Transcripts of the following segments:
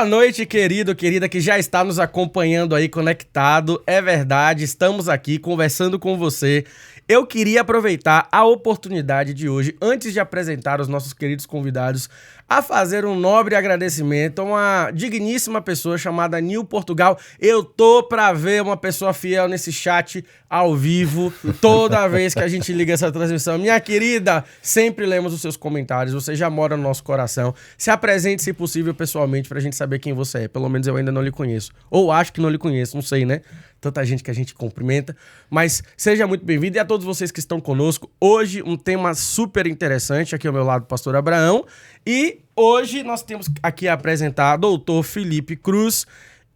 Boa noite, querido, querida, que já está nos acompanhando aí, conectado. É verdade, estamos aqui conversando com você. Eu queria aproveitar a oportunidade de hoje, antes de apresentar os nossos queridos convidados, a fazer um nobre agradecimento a uma digníssima pessoa chamada Nil Portugal. Eu tô pra ver uma pessoa fiel nesse chat ao vivo, toda vez que a gente liga essa transmissão. Minha querida, sempre lemos os seus comentários, você já mora no nosso coração. Se apresente, se possível, pessoalmente, pra gente saber quem você é. Pelo menos eu ainda não lhe conheço. Ou acho que não lhe conheço, não sei, né? Tanta gente que a gente cumprimenta. Mas seja muito bem-vindo. E a todos vocês que estão conosco, hoje um tema super interessante. Aqui ao meu lado, o pastor Abraão. E hoje nós temos aqui a apresentar doutor Felipe Cruz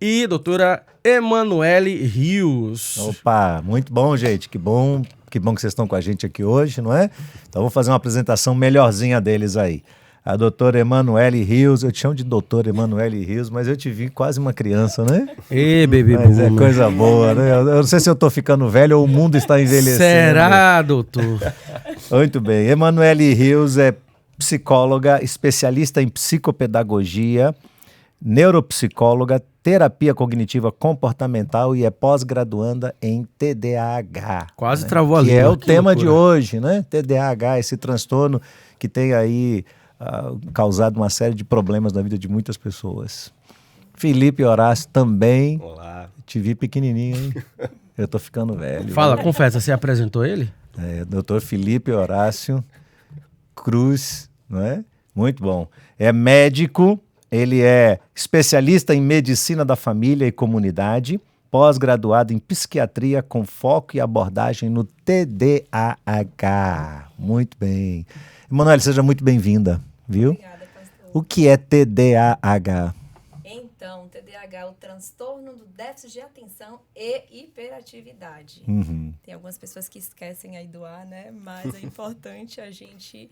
e doutora Emanuele Rios. Opa, muito bom, gente. Que bom que vocês estão com a gente aqui hoje, não é? Então vou fazer uma apresentação melhorzinha deles aí. A doutora Emanuele Rios, eu te chamo de doutora Emanuele Rios, mas eu te vi quase uma criança, né? Ê, bebê. Mas é coisa boa, né? Eu não sei se eu tô ficando velho ou o mundo está envelhecendo. Será, doutor? Muito bem. Emanuele Rios é psicóloga, especialista em psicopedagogia, neuropsicóloga, terapia cognitiva comportamental e é pós-graduanda em TDAH. Quase né? travou a língua. Que é o Que tema loucura. de hoje, né? TDAH, esse transtorno que tem aí causado uma série de problemas na vida de muitas pessoas. Felipe Horácio também. Olá. Te vi pequenininho, hein? Eu tô ficando velho. Fala, confessa, você apresentou ele? Doutor Felipe Horácio Cruz, não é? Muito bom. É médico, ele é especialista em medicina da família e comunidade, pós-graduado em psiquiatria com foco e abordagem no TDAH. Muito bem. Emanuele, seja muito bem-vinda, viu? Obrigada, pastor. O que é TDAH? Então, TDAH é o transtorno do déficit de atenção e hiperatividade. Tem algumas pessoas que esquecem aí do A, né? Mas é importante a gente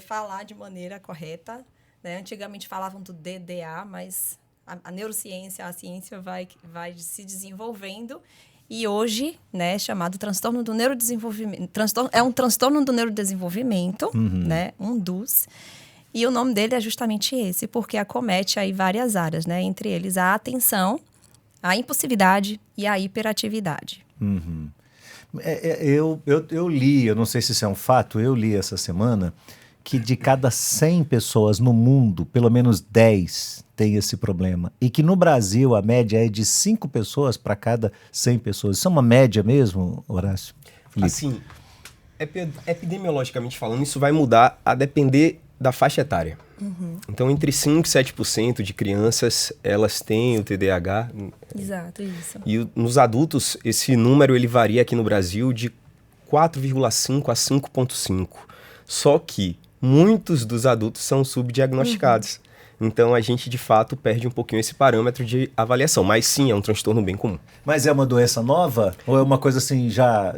falar de maneira correta, né? Antigamente falavam do DDA, mas a neurociência, a ciência vai se desenvolvendo. E hoje, né, chamado transtorno do neurodesenvolvimento. É um transtorno do neurodesenvolvimento, né? Um dos. E o nome dele é justamente esse, porque acomete aí várias áreas, né? Entre eles a atenção, a impulsividade e a hiperatividade. Eu li, eu não sei se isso é um fato, eu li essa semana que de cada 100 pessoas no mundo, pelo menos 10 tem esse problema. E que no Brasil a média é de 5 pessoas para cada 100 pessoas. Isso é uma média mesmo, Horácio? Felipe? Assim, epidemiologicamente falando, isso vai mudar a depender da faixa etária. Então, entre 5% e 7% de crianças, elas têm o TDAH. Exato, isso. E nos adultos, esse número ele varia aqui no Brasil de 4,5 a 5,5. Só que muitos dos adultos são subdiagnosticados. Então, a gente, de fato, perde um pouquinho esse parâmetro de avaliação. Mas, sim, é um transtorno bem comum. Mas é uma doença nova? Ou é uma coisa assim já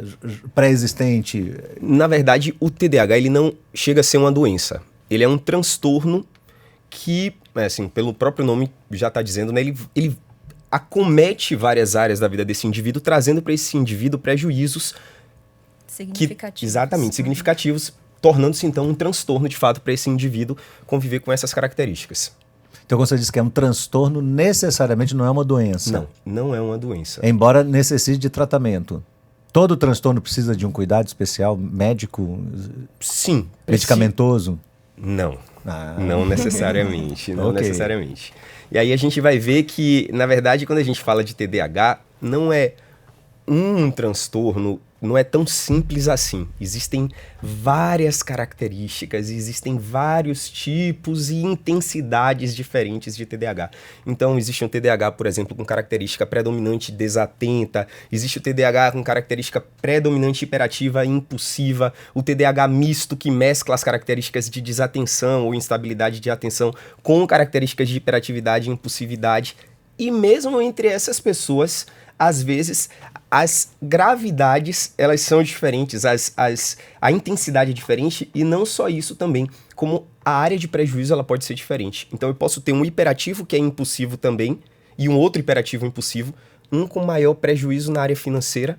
pré-existente? Na verdade, o TDAH ele não chega a ser uma doença. Ele é um transtorno que, assim, pelo próprio nome já está dizendo, né, ele acomete várias áreas da vida desse indivíduo, trazendo para esse indivíduo prejuízos Significativos. Exatamente, significativos, tornando-se, então, um transtorno, de fato, para esse indivíduo conviver com essas características. Então, quando você diz que é um transtorno, necessariamente não é uma doença. Não é uma doença. Embora necessite de tratamento. Todo transtorno precisa de um cuidado especial, médico, Sim. medicamentoso? Não. Ah. Não necessariamente. Não Ok. necessariamente. E aí a gente vai ver que, na verdade, quando a gente fala de TDAH, não é um transtorno, não é tão simples assim. Existem várias características, existem vários tipos e intensidades diferentes de TDAH. Então, existe um TDAH, por exemplo, com característica predominante desatenta, existe o TDAH com característica predominante hiperativa e impulsiva, o TDAH misto, que mescla as características de desatenção ou instabilidade de atenção com características de hiperatividade e impulsividade. E mesmo entre essas pessoas, às vezes, as gravidades, elas são diferentes, a intensidade é diferente, e não só isso também, como a área de prejuízo ela pode ser diferente. Então eu posso ter um hiperativo que é impulsivo também, e um outro hiperativo impulsivo, um com maior prejuízo na área financeira,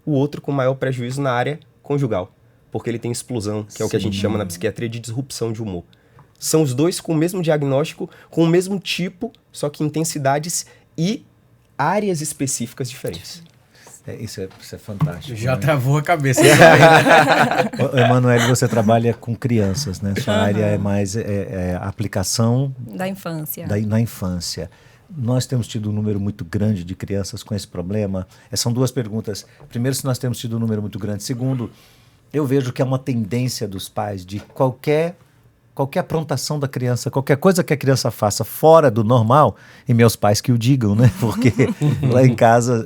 o outro com maior prejuízo na área conjugal, porque ele tem explosão, que é o que a gente chama na psiquiatria de disrupção de humor. São os dois com o mesmo diagnóstico, com o mesmo tipo só que intensidades e áreas específicas diferentes. Isso é fantástico. Já né? travou a cabeça. Emanuele, você trabalha com crianças, né? Sua área é mais a aplicação Da infância. na infância. Nós temos tido um número muito grande de crianças com esse problema. São duas perguntas. Primeiro, se nós temos tido um número muito grande. Segundo, eu vejo que é uma tendência dos pais de qualquer aprontação da criança, qualquer coisa que a criança faça fora do normal, e meus pais que o digam, né? Porque lá em casa,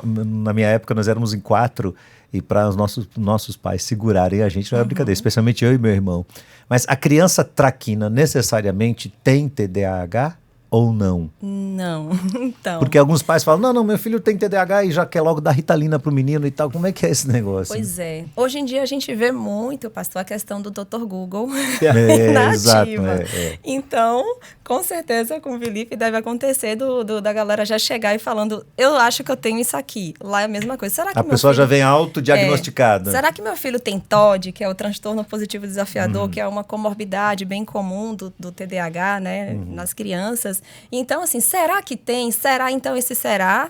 na minha época, nós éramos em 4, e para os nossos pais segurarem a gente não era brincadeira, especialmente eu e meu irmão. Mas a criança traquina necessariamente tem TDAH ou não? Não, então... Porque alguns pais falam, não, meu filho tem TDAH e já quer logo dar Ritalina pro menino e tal. Como é que é esse negócio? Pois é. Hoje em dia a gente vê muito, pastor, a questão do Dr. Google na exato, ativa. Então, com certeza com o Felipe deve acontecer da galera já chegar e falando, eu acho que eu tenho isso aqui. Lá é a mesma coisa. Será que A pessoa já vem autodiagnosticada. Será que meu filho tem TOD, que é o transtorno positivo desafiador, que é uma comorbidade bem comum do TDAH, né, nas crianças? Então, assim, será que tem? Será? Então, esse será...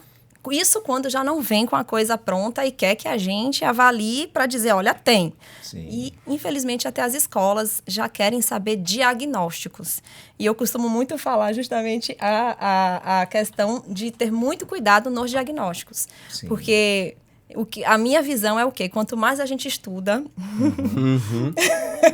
Isso quando já não vem com a coisa pronta e quer que a gente avalie para dizer, olha, tem. Sim. E, infelizmente, até as escolas já querem saber diagnósticos. E eu costumo muito falar justamente a questão de ter muito cuidado nos diagnósticos. Sim. Porque... a minha visão é o quê? Quanto mais a gente estuda,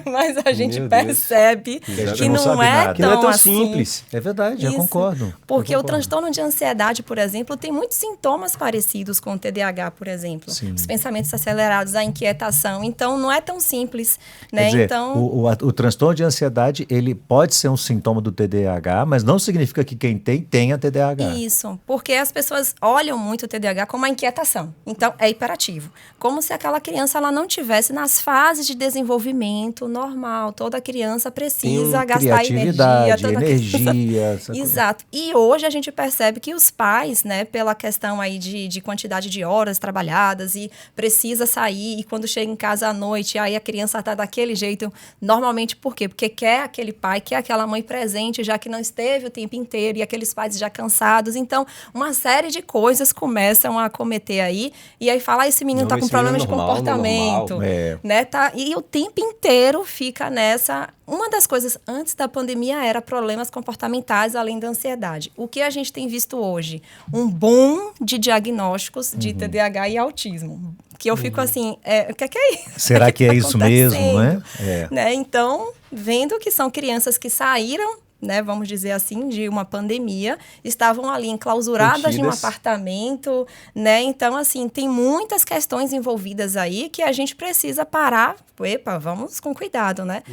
mais a gente percebe que não é tão assim. Simples. É verdade, eu concordo. Porque o transtorno de ansiedade, por exemplo, tem muitos sintomas parecidos com o TDAH, por exemplo. Sim. Os pensamentos acelerados, a inquietação. Então, não é tão simples, né? Quer dizer, então, o transtorno de ansiedade, ele pode ser um sintoma do TDAH, mas não significa que quem tenha TDAH. Isso, porque as pessoas olham muito o TDAH como a inquietação. Então, é hiperativo. Como se aquela criança ela não tivesse nas fases de desenvolvimento normal. Toda criança precisa gastar energia. Exato. E hoje a gente percebe que os pais, né, pela questão aí de quantidade de horas trabalhadas e precisa sair e quando chega em casa à noite, aí a criança está daquele jeito. Normalmente por quê? Porque quer aquele pai, quer aquela mãe presente, já que não esteve o tempo inteiro e aqueles pais já cansados. Então, uma série de coisas começam a acometer aí e aí fala, esse menino tá com problemas de comportamento, né? Tá, e o tempo inteiro fica nessa... Uma das coisas antes da pandemia era problemas comportamentais, além da ansiedade. O que a gente tem visto hoje? Um boom de diagnósticos de TDAH e autismo. Que eu fico assim, o que é isso? Será que é isso mesmo, né? Então, vendo que são crianças que saíram, né, vamos dizer assim, de uma pandemia, estavam ali enclausuradas de um apartamento, né? Então, assim, tem muitas questões envolvidas aí que a gente precisa parar. Epa, vamos com cuidado, né?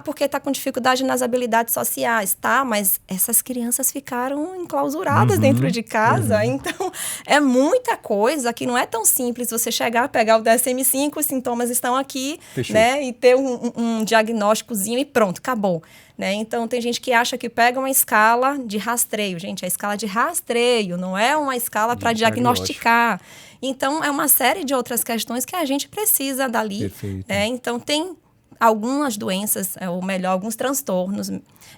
Porque tá com dificuldade nas habilidades sociais, tá? Mas essas crianças ficaram enclausuradas dentro de casa. Então, é muita coisa que não é tão simples você chegar, pegar o DSM-5, os sintomas estão aqui, né? E ter um diagnósticozinho e pronto, acabou. Né? Então, tem gente que acha que pega uma escala de rastreio. Gente, a escala de rastreio não é uma escala para diagnosticar. Então, é uma série de outras questões que a gente precisa dali. Perfeito. Né? Então, tem algumas doenças, ou melhor, alguns transtornos,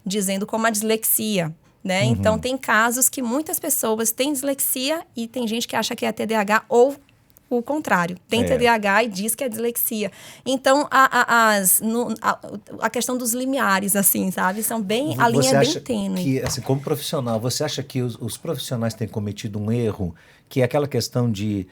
dizendo como a dislexia. Né? Então, tem casos que muitas pessoas têm dislexia e tem gente que acha que é TDAH ou o contrário, tem TDAH e diz que é dislexia. Então, a questão dos limiares, assim, sabe? São bem, a linha é bem tênue. Que, assim, como profissional, você acha que os profissionais têm cometido um erro, que é aquela questão de,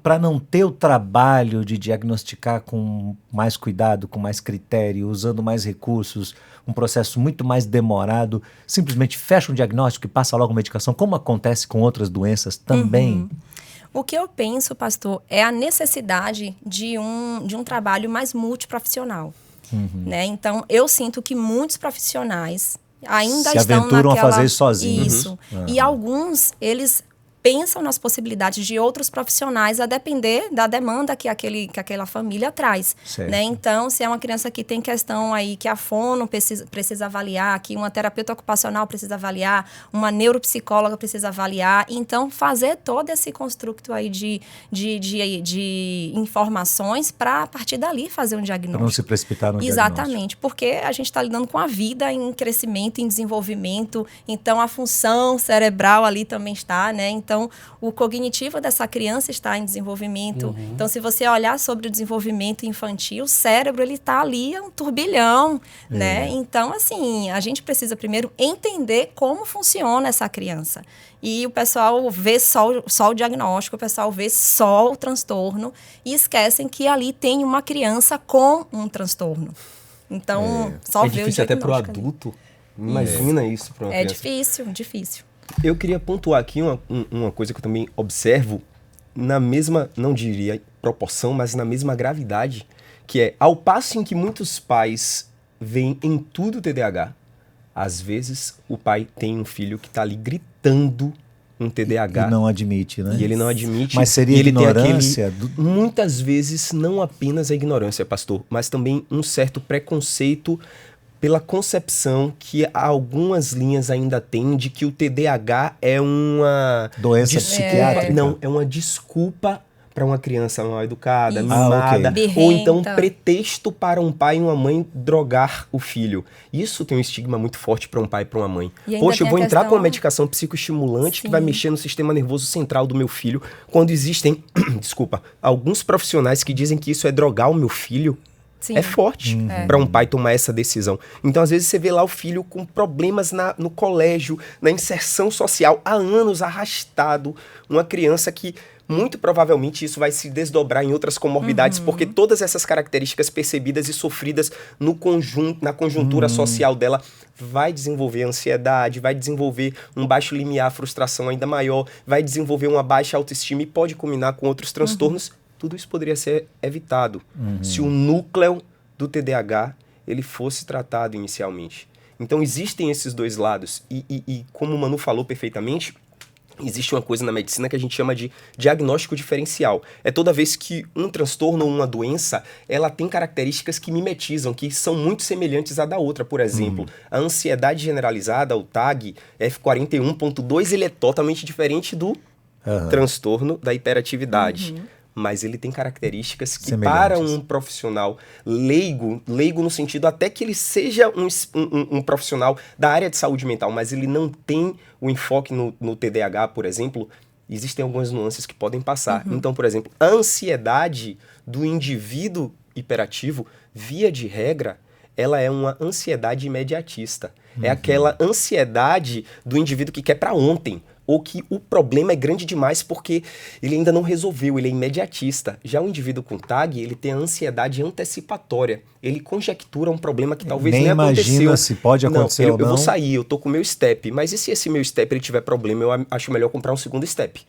para não ter o trabalho de diagnosticar com mais cuidado, com mais critério, usando mais recursos, um processo muito mais demorado, simplesmente fecha um diagnóstico e passa logo medicação, como acontece com outras doenças também? O que eu penso, pastor, é a necessidade de um trabalho mais multiprofissional. Né? Então, eu sinto que muitos profissionais ainda se estão aventuram naquela... a fazer isso sozinhos. Isso. E alguns, eles pensam nas possibilidades de outros profissionais a depender da demanda que aquela família traz, né? Então, se é uma criança que tem questão aí que a fono precisa avaliar, que uma terapeuta ocupacional precisa avaliar, uma neuropsicóloga precisa avaliar, então fazer todo esse construto aí de informações para a partir dali fazer um diagnóstico. Para não se precipitar no Exatamente, porque a gente está lidando com a vida em crescimento, em desenvolvimento, então a função cerebral ali também está, né? Então, o cognitivo dessa criança está em desenvolvimento. Então, se você olhar sobre o desenvolvimento infantil, o cérebro, ele está ali, é um turbilhão, né? Então, assim, a gente precisa primeiro entender como funciona essa criança. E o pessoal vê só o diagnóstico, o pessoal vê só o transtorno e esquecem que ali tem uma criança com um transtorno. Então, só ver o diagnóstico. É difícil até para o adulto. Imagina isso para uma criança. É difícil. Eu queria pontuar aqui uma coisa que eu também observo na mesma, não diria proporção, mas na mesma gravidade, que é, ao passo em que muitos pais veem em tudo TDAH, às vezes o pai tem um filho que está ali gritando um TDAH. E não admite, né? E ele não admite. Mas seria ele ignorância? Muitas vezes, não apenas a ignorância, pastor, mas também um certo preconceito pela concepção que algumas linhas ainda têm de que o TDAH é uma... doença psiquiátrica? Não, é uma desculpa para uma criança mal educada, mimada, okay. Ou então um pretexto para um pai e uma mãe drogar o filho. Isso tem um estigma muito forte para um pai e para uma mãe. Poxa, eu vou entrar com uma medicação psicoestimulante que vai mexer no sistema nervoso central do meu filho, quando existem, desculpa, alguns profissionais que dizem que isso é drogar o meu filho. Sim. É forte para um pai tomar essa decisão. Então, às vezes, você vê lá o filho com problemas no colégio, na inserção social, há anos arrastado. Uma criança que, muito provavelmente, isso vai se desdobrar em outras comorbidades, porque todas essas características percebidas e sofridas na conjuntura social dela vai desenvolver ansiedade, vai desenvolver um baixo limiar, frustração ainda maior, vai desenvolver uma baixa autoestima e pode culminar com outros transtornos. Tudo isso poderia ser evitado se o núcleo do TDAH ele fosse tratado inicialmente. Então, existem esses dois lados. E como o Manu falou perfeitamente, existe uma coisa na medicina que a gente chama de diagnóstico diferencial. É toda vez que um transtorno ou uma doença, ela tem características que mimetizam, que são muito semelhantes à da outra. Por exemplo, a ansiedade generalizada, o TAG, F41.2, ele é totalmente diferente do transtorno da hiperatividade. Mas ele tem características que, para um profissional leigo no sentido até que ele seja um profissional da área de saúde mental, mas ele não tem o enfoque no TDAH, por exemplo, existem algumas nuances que podem passar. Então, por exemplo, a ansiedade do indivíduo hiperativo, via de regra, ela é uma ansiedade imediatista. É aquela ansiedade do indivíduo que quer para ontem, ou que o problema é grande demais porque ele ainda não resolveu, ele é imediatista. Já o indivíduo com TAG, ele tem a ansiedade antecipatória. Ele conjectura um problema que talvez nem aconteceu. Imagina se pode acontecer ou não. Eu vou sair, eu tô com o meu step, mas e se esse meu step ele tiver problema, eu acho melhor comprar um segundo step.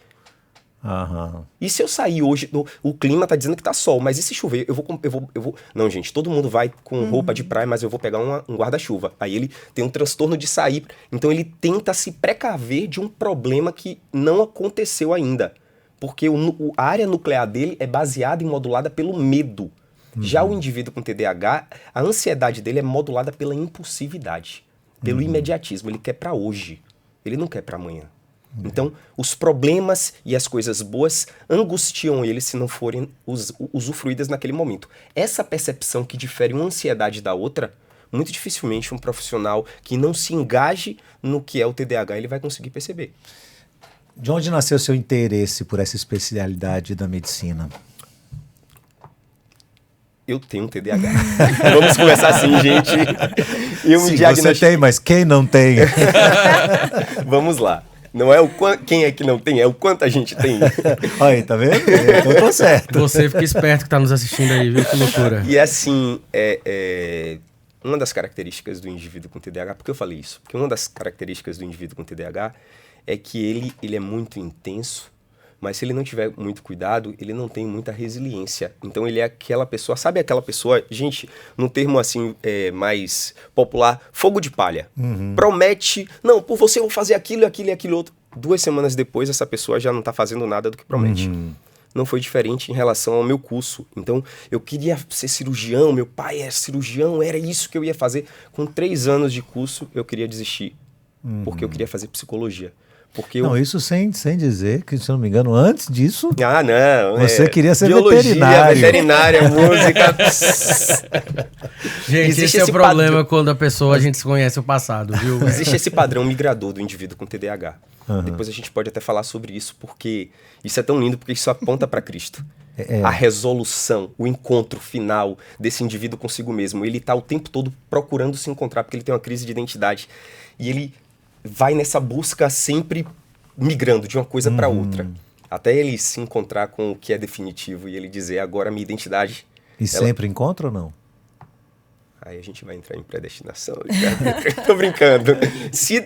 E se eu sair hoje, o clima tá dizendo que tá sol, mas e se chover? Eu vou... Não, gente, todo mundo vai com roupa de praia, mas eu vou pegar um guarda-chuva. Aí ele tem um transtorno de sair. Então ele tenta se precaver de um problema que não aconteceu ainda. Porque a área nuclear dele é baseada e modulada pelo medo. Já o indivíduo com TDAH, a ansiedade dele é modulada pela impulsividade, pelo imediatismo. Ele quer pra hoje, ele não quer pra amanhã. Então, os problemas e as coisas boas angustiam ele se não forem usufruídas naquele momento. Essa percepção que difere uma ansiedade da outra, muito dificilmente um profissional que não se engaje no que é o TDAH, ele vai conseguir perceber. De onde nasceu o seu interesse por essa especialidade da medicina? Eu tenho um TDAH. Vamos começar assim, gente. Você tem, mas quem não tem? Vamos lá. Não é quem é que não tem, é o quanto a gente tem. Aí, tá vendo? Eu tô certo. Você fica esperto que tá nos assistindo aí, viu? Que loucura. E assim, uma das características do indivíduo com TDAH, por que eu falei isso? Porque uma das características do indivíduo com TDAH é que ele é muito intenso, Mas se ele não tiver muito cuidado, ele não tem muita resiliência. Então ele é aquela pessoa, sabe aquela pessoa, gente, num termo assim mais popular, fogo de palha. Promete, não, por você eu vou fazer aquilo, aquilo e aquilo outro. 2 semanas depois, essa pessoa já não está fazendo nada do que promete. Não foi diferente em relação ao meu curso. Então, eu queria ser cirurgião, meu pai é cirurgião, era isso que eu ia fazer. Com 3 anos de curso, eu queria desistir, porque eu queria fazer psicologia. Porque Não, isso sem dizer que, se eu não me engano, antes disso, não. você queria ser biologia, veterinária, música. Gente, Existe esse é o esse problema padrão. quando a pessoa, a gente conhece o passado, viu? Existe esse padrão migrador do indivíduo com TDAH. Depois a gente pode até falar sobre isso, porque isso é tão lindo, porque isso aponta para Cristo. A resolução, o encontro final desse indivíduo consigo mesmo. Ele está o tempo todo procurando se encontrar, porque ele tem uma crise de identidade. E ele vai nessa busca sempre migrando de uma coisa para outra. Até ele se encontrar com o que é definitivo e ele dizer, agora minha identidade... E sempre encontra ou não? Aí a gente vai entrar em predestinação. Tô brincando. Se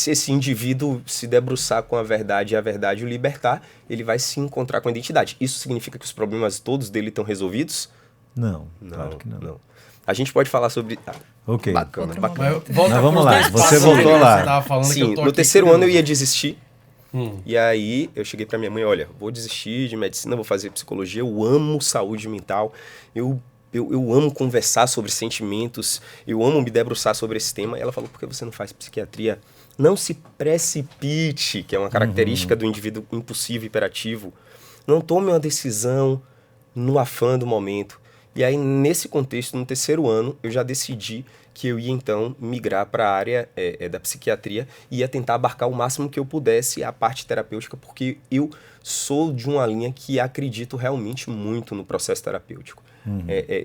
esse indivíduo se debruçar com a verdade e a verdade o libertar, ele vai se encontrar com a identidade. Isso significa que os problemas todos dele estão resolvidos? Não, claro que não. A gente pode falar sobre... Ok. Bacana. Outro bacana. momento. Volta Mas vamos pros lá, dois você passos voltou aí que lá. Você tava falando que Sim, eu tô no aqui 3º ano eu curioso. ia desistir. E aí eu cheguei pra minha mãe, olha, vou desistir de medicina, vou fazer psicologia, eu amo saúde mental, eu amo conversar sobre sentimentos, eu amo me debruçar sobre esse tema. E ela falou, por que você não faz psiquiatria? Não se precipite, que é uma característica do indivíduo impulsivo, hiperativo. Não tome uma decisão no afã do momento. E aí, nesse contexto, no 3º ano, eu já decidi que eu ia, então, migrar para a área da psiquiatria e ia tentar abarcar o máximo que eu pudesse a parte terapêutica, porque eu sou de uma linha que acredito realmente muito no processo terapêutico.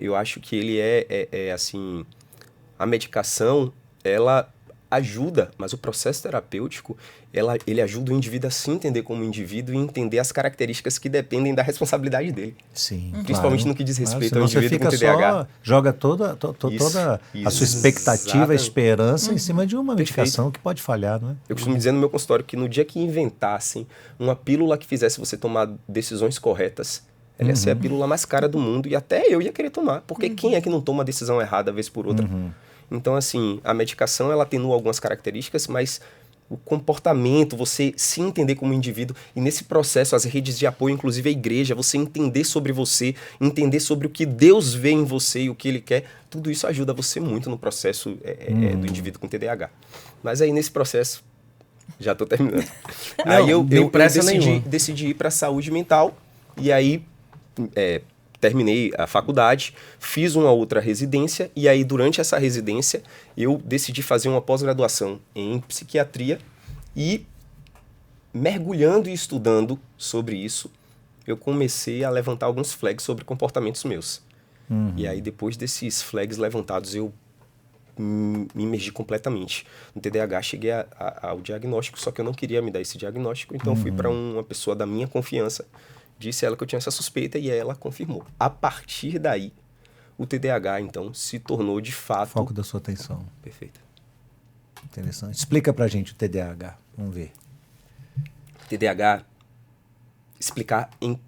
Eu acho que ele assim, a medicação, ela ajuda, mas o processo terapêutico, ele ajuda o indivíduo a se entender como indivíduo e entender as características que dependem da responsabilidade dele. Sim, Principalmente claro. no que diz respeito Senão ao indivíduo com TDAH. Só joga toda a sua expectativa, Exatamente. esperança em cima de uma medicação que pode falhar, não é? Eu costumo dizer no meu consultório que no dia que inventassem uma pílula que fizesse você tomar decisões corretas, ela ia ser a pílula mais cara do mundo e até eu ia querer tomar, porque quem é que não toma a decisão errada vez por outra? Então, assim, a medicação, ela atenua algumas características, mas o comportamento, você se entender como indivíduo, e nesse processo, as redes de apoio, inclusive a igreja, você entender sobre você, entender sobre o que Deus vê em você e o que Ele quer, tudo isso ajuda você muito no processo do indivíduo com TDAH. Mas aí, nesse processo, já estou terminando. Aí eu decidi ir para a saúde mental, e aí terminei a faculdade, fiz uma outra residência, e aí durante essa residência eu decidi fazer uma pós-graduação em psiquiatria e mergulhando e estudando sobre isso, eu comecei a levantar alguns flags sobre comportamentos meus. E aí depois desses flags levantados eu me imergi completamente no TDAH, cheguei ao diagnóstico, só que eu não queria me dar esse diagnóstico, então fui para uma pessoa da minha confiança, disse a ela que eu tinha essa suspeita e ela confirmou. A partir daí, o TDAH, então, se tornou de fato... Foco da sua atenção. Perfeito. Interessante. Explica pra gente o TDAH. Vamos ver. TDAH, explicar em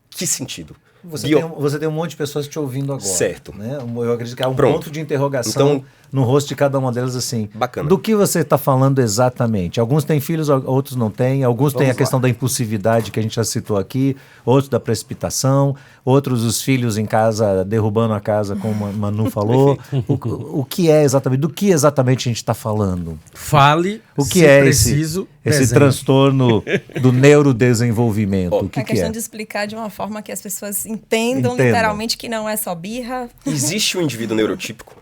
que sentido? Você tem um monte de pessoas te ouvindo agora. Certo. Né? Eu acredito que há um Pronto. ponto de interrogação Então, no rosto de cada uma delas assim. Bacana. Do que você está falando exatamente? Alguns têm filhos, outros não têm. Alguns têm a Vamos questão lá. da impulsividade que a gente já citou aqui. Outros da precipitação. Outros os filhos em casa derrubando a casa, como a Manu falou. o que é exatamente? Do que exatamente a gente está falando? Fale, O que se é preciso, esse desenhe. transtorno do neurodesenvolvimento? O que a questão é? de explicar de uma forma que as pessoas entendam Entendam. literalmente que não é só birra. Existe um indivíduo neurotípico,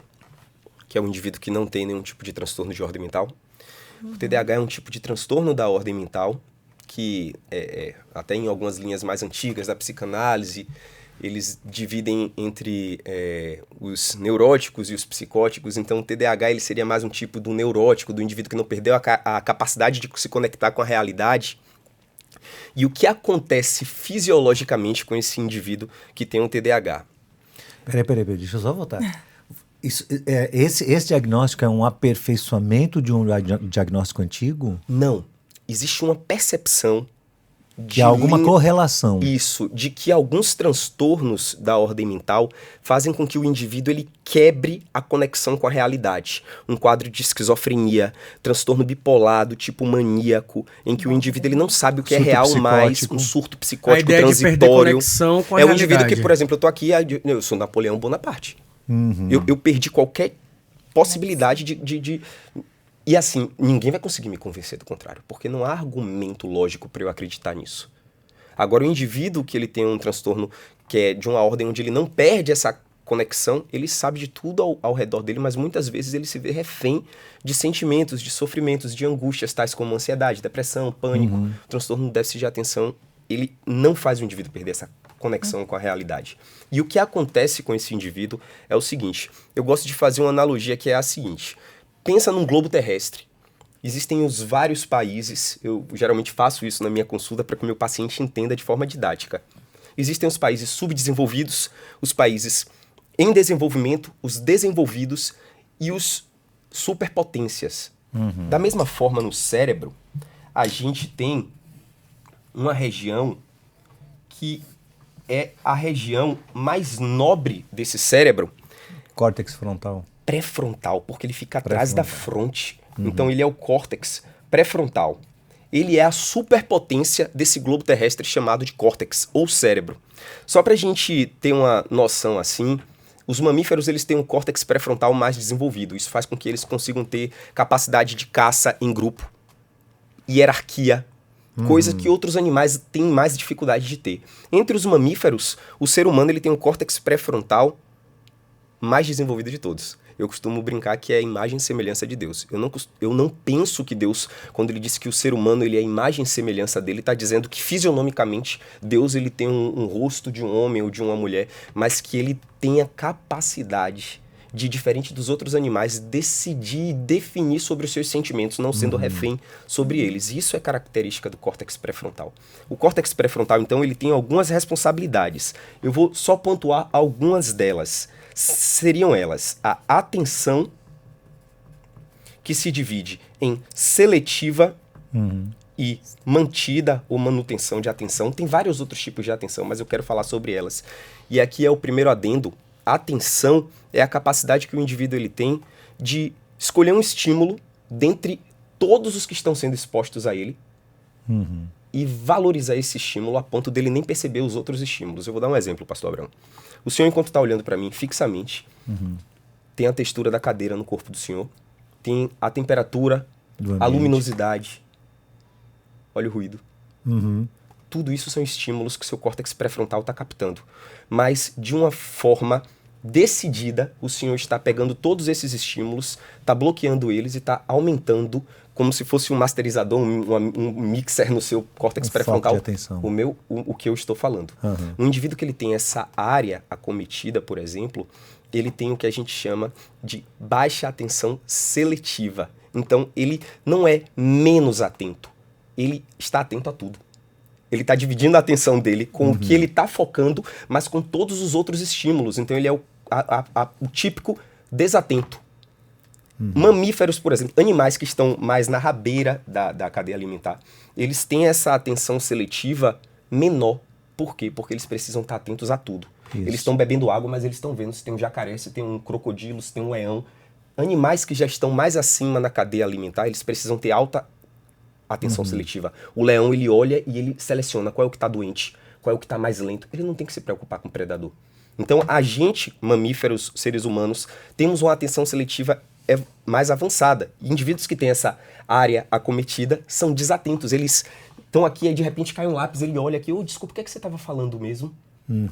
que é um indivíduo que não tem nenhum tipo de transtorno de ordem mental. O TDAH é um tipo de transtorno da ordem mental, que até em algumas linhas mais antigas da psicanálise, eles dividem entre os neuróticos e os psicóticos. Então, o TDAH ele seria mais um tipo do neurótico, do indivíduo que não perdeu a capacidade de se conectar com a realidade. E o que acontece fisiologicamente com esse indivíduo que tem um TDAH? Peraí, deixa eu só voltar. Esse diagnóstico é um aperfeiçoamento de um diagnóstico antigo? Não. existe uma percepção de alguma correlação. Isso, de que alguns transtornos da ordem mental fazem com que o indivíduo ele quebre a conexão com a realidade. Um quadro de esquizofrenia, transtorno bipolar do tipo maníaco, em que o indivíduo ele não sabe o que é real mais, um surto psicótico a ideia transitório. De perder conexão com a é um realidade. indivíduo que, por exemplo, eu tô aqui, eu sou Napoleão Bonaparte. Eu perdi qualquer possibilidade de... E assim, ninguém vai conseguir me convencer do contrário, porque não há argumento lógico para eu acreditar nisso. Agora, o indivíduo que ele tem um transtorno que é de uma ordem onde ele não perde essa conexão, ele sabe de tudo ao redor dele, mas muitas vezes ele se vê refém de sentimentos, de sofrimentos, de angústias, tais como ansiedade, depressão, pânico, transtorno de déficit de atenção. Ele não faz o indivíduo perder essa conexão com a realidade. E o que acontece com esse indivíduo é o seguinte, eu gosto de fazer uma analogia que é a seguinte: pensa num globo terrestre. Existem os vários países, eu geralmente faço isso na minha consulta para que o meu paciente entenda de forma didática. Existem os países subdesenvolvidos, os países em desenvolvimento, os desenvolvidos e os superpotências. Da mesma forma, no cérebro, a gente tem uma região que é a região mais nobre desse cérebro. Córtex frontal. Pré-frontal, porque ele fica atrás da fronte. Então ele é o córtex pré-frontal. Ele é a superpotência desse globo terrestre chamado de córtex, ou cérebro. Só pra gente ter uma noção assim, os mamíferos eles têm um córtex pré-frontal mais desenvolvido. Isso faz com que eles consigam ter capacidade de caça em grupo, hierarquia, coisa que outros animais têm mais dificuldade de ter. Entre os mamíferos, o ser humano ele tem um córtex pré-frontal mais desenvolvido de todos. Eu costumo brincar que é a imagem e semelhança de Deus. Eu não penso que Deus, quando ele disse que o ser humano ele é a imagem e semelhança dele, está dizendo que fisionomicamente Deus ele tem um rosto de um homem ou de uma mulher, mas que ele tem a capacidade de, diferente dos outros animais, decidir e definir sobre os seus sentimentos, não sendo refém sobre eles. E isso é característica do córtex pré-frontal. O córtex pré-frontal, então, ele tem algumas responsabilidades. Eu vou só pontuar algumas delas. Seriam elas a atenção, que se divide em seletiva e mantida ou manutenção de atenção. Tem vários outros tipos de atenção, mas eu quero falar sobre elas. E aqui é o primeiro adendo. A atenção é a capacidade que o indivíduo ele tem de escolher um estímulo dentre todos os que estão sendo expostos a ele e valorizar esse estímulo a ponto dele nem perceber os outros estímulos. Eu vou dar um exemplo, pastor Abraão. O senhor, enquanto está olhando para mim fixamente, tem a textura da cadeira no corpo do senhor, tem a temperatura, a luminosidade, olha o ruído. Tudo isso são estímulos que seu córtex pré-frontal está captando. Mas, de uma forma decidida, o senhor está pegando todos esses estímulos, está bloqueando eles e está aumentando, como se fosse um masterizador, um mixer no seu córtex pré-frontal, o que eu estou falando. Um indivíduo que ele tem essa área acometida, por exemplo, ele tem o que a gente chama de baixa atenção seletiva. Então, ele não é menos atento, ele está atento a tudo. Ele está dividindo a atenção dele com o que ele está focando, mas com todos os outros estímulos. Então, ele é o típico desatento. Mamíferos, por exemplo, animais que estão mais na rabeira da cadeia alimentar, eles têm essa atenção seletiva menor. Por quê? Porque eles precisam estar atentos a tudo. Isso. Eles estão bebendo água, mas eles estão vendo se tem um jacaré, se tem um crocodilo, se tem um leão. Animais que já estão mais acima na cadeia alimentar, eles precisam ter alta atenção seletiva. O leão, ele olha e ele seleciona qual é o que está doente, qual é o que está mais lento. Ele não tem que se preocupar com o predador. Então, a gente, mamíferos, seres humanos, temos uma atenção seletiva mais avançada. E indivíduos que têm essa área acometida são desatentos. Eles estão aqui e de repente cai um lápis, ele olha aqui, desculpa, o que é que você estava falando mesmo?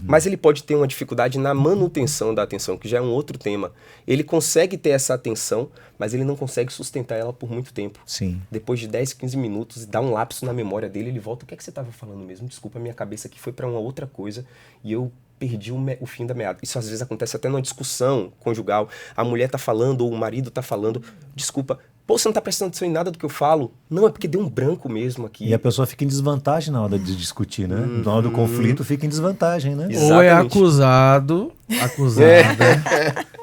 Mas ele pode ter uma dificuldade na manutenção da atenção, que já é um outro tema. Ele consegue ter essa atenção, mas ele não consegue sustentar ela por muito tempo. Sim. Depois de 10, 15 minutos, dá um lapso na memória dele, ele volta, o que é que você estava falando mesmo? Desculpa, minha cabeça aqui foi para uma outra coisa e eu perdi o fim da meada. Isso às vezes acontece até numa discussão conjugal. A mulher tá falando ou o marido tá falando, desculpa, Pô, você não tá prestando atenção em nada do que eu falo? Não, é porque deu um branco mesmo aqui. E a pessoa fica em desvantagem na hora de discutir, né? Na hora do conflito fica em desvantagem, né? Exatamente. Ou é acusada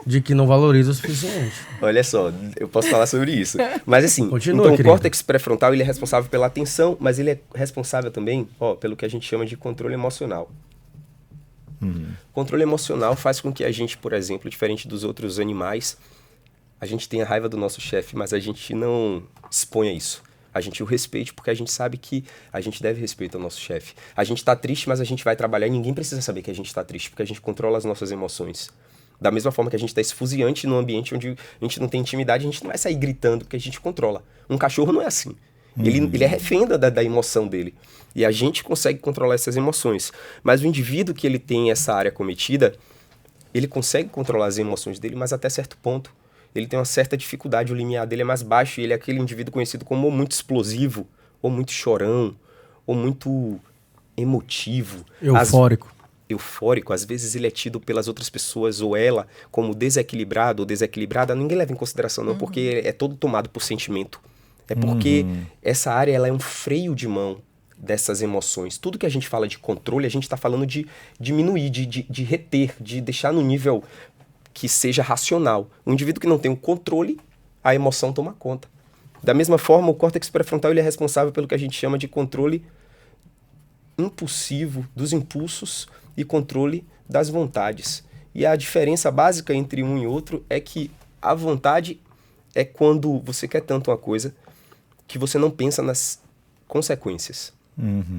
de que não valoriza o suficiente. Olha só, eu posso falar sobre isso. Mas assim, Continua, então o querido. córtex pré-frontal ele é responsável pela atenção, mas ele é responsável também, pelo que a gente chama de controle emocional. Controle emocional faz com que a gente, por exemplo, diferente dos outros animais, a gente tenha raiva do nosso chefe, mas a gente não exponha isso. A gente o respeite porque a gente sabe que a gente deve respeito ao nosso chefe. A gente tá triste, mas a gente vai trabalhar e ninguém precisa saber que a gente tá triste, porque a gente controla as nossas emoções. Da mesma forma que a gente tá esfuziante num ambiente onde a gente não tem intimidade, a gente não vai sair gritando, porque a gente controla. Um cachorro não é assim. Ele é refém da emoção dele. E a gente consegue controlar essas emoções. Mas o indivíduo que ele tem essa área cometida, ele consegue controlar as emoções dele, mas até certo ponto. Ele tem uma certa dificuldade, o limiar dele é mais baixo, e ele é aquele indivíduo conhecido como ou muito explosivo, ou muito chorão, ou muito emotivo. Eufórico. Eufórico, às vezes ele é tido pelas outras pessoas, ou ela, como desequilibrado ou desequilibrada, ninguém leva em consideração não, porque é todo tomado por sentimento. É porque essa área ela é um freio de mão dessas emoções. Tudo que a gente fala de controle, a gente está falando de diminuir, de reter, de deixar no nível que seja racional. Um indivíduo que não tem o controle, a emoção toma conta. Da mesma forma, o córtex pré-frontal ele é responsável pelo que a gente chama de controle impulsivo dos impulsos e controle das vontades. E a diferença básica entre um e outro é que a vontade é quando você quer tanto uma coisa que você não pensa nas consequências.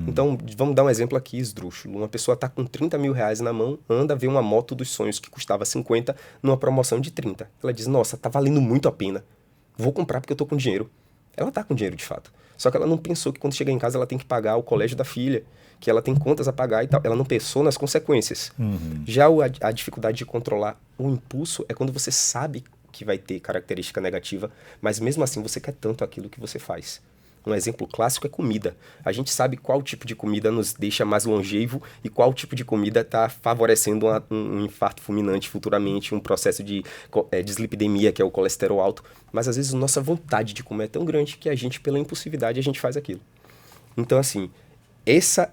Então, vamos dar um exemplo aqui esdrúxulo. Uma pessoa está com 30 mil reais na mão, anda, vê uma moto dos sonhos que custava 50 numa promoção de 30. Ela diz, nossa, tá valendo muito a pena. Vou comprar porque eu tô com dinheiro. Ela tá com dinheiro de fato. Só que ela não pensou que quando chegar em casa ela tem que pagar o colégio da filha, que ela tem contas a pagar e tal. Ela não pensou nas consequências. Já a dificuldade de controlar o impulso é quando você sabe que vai ter característica negativa, mas mesmo assim você quer tanto aquilo que você faz. Um exemplo clássico é comida. A gente sabe qual tipo de comida nos deixa mais longevo e qual tipo de comida está favorecendo um infarto fulminante futuramente, um processo de dislipidemia, que é o colesterol alto. Mas às vezes a nossa vontade de comer é tão grande que a gente, pela impulsividade, a gente faz aquilo. Então, assim, essa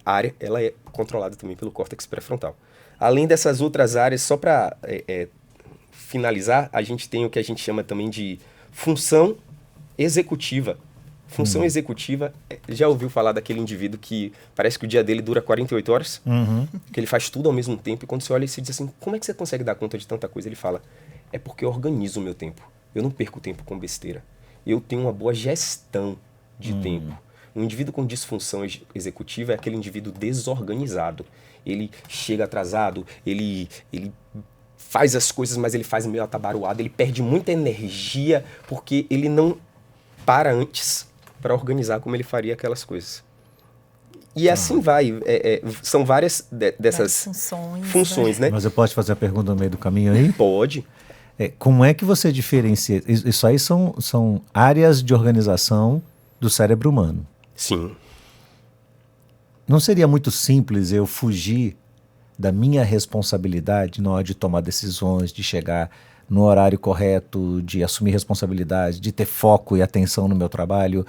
área ela é controlada também pelo córtex pré-frontal. Além dessas outras áreas, só para finalizar, a gente tem o que a gente chama também de função executiva. Função executiva, já ouviu falar daquele indivíduo que parece que o dia dele dura 48 horas? Que ele faz tudo ao mesmo tempo, e quando você olha e se diz assim, como é que você consegue dar conta de tanta coisa? Ele fala, é porque eu organizo o meu tempo. Eu não perco tempo com besteira. Eu tenho uma boa gestão de tempo. Um indivíduo com disfunção executiva é aquele indivíduo desorganizado. Ele chega atrasado, ele faz as coisas, mas ele faz meio atabaruado, ele perde muita energia porque ele não para antes para organizar como ele faria aquelas coisas. E assim vai. São várias dessas funções, né? Mas eu posso te fazer a pergunta no meio do caminho aí? Pode. Como é que você diferencia? Isso aí são áreas de organização do cérebro humano. Sim. Não seria muito simples eu fugir da minha responsabilidade na hora de tomar decisões, de chegar no horário correto, de assumir responsabilidade, de ter foco e atenção no meu trabalho?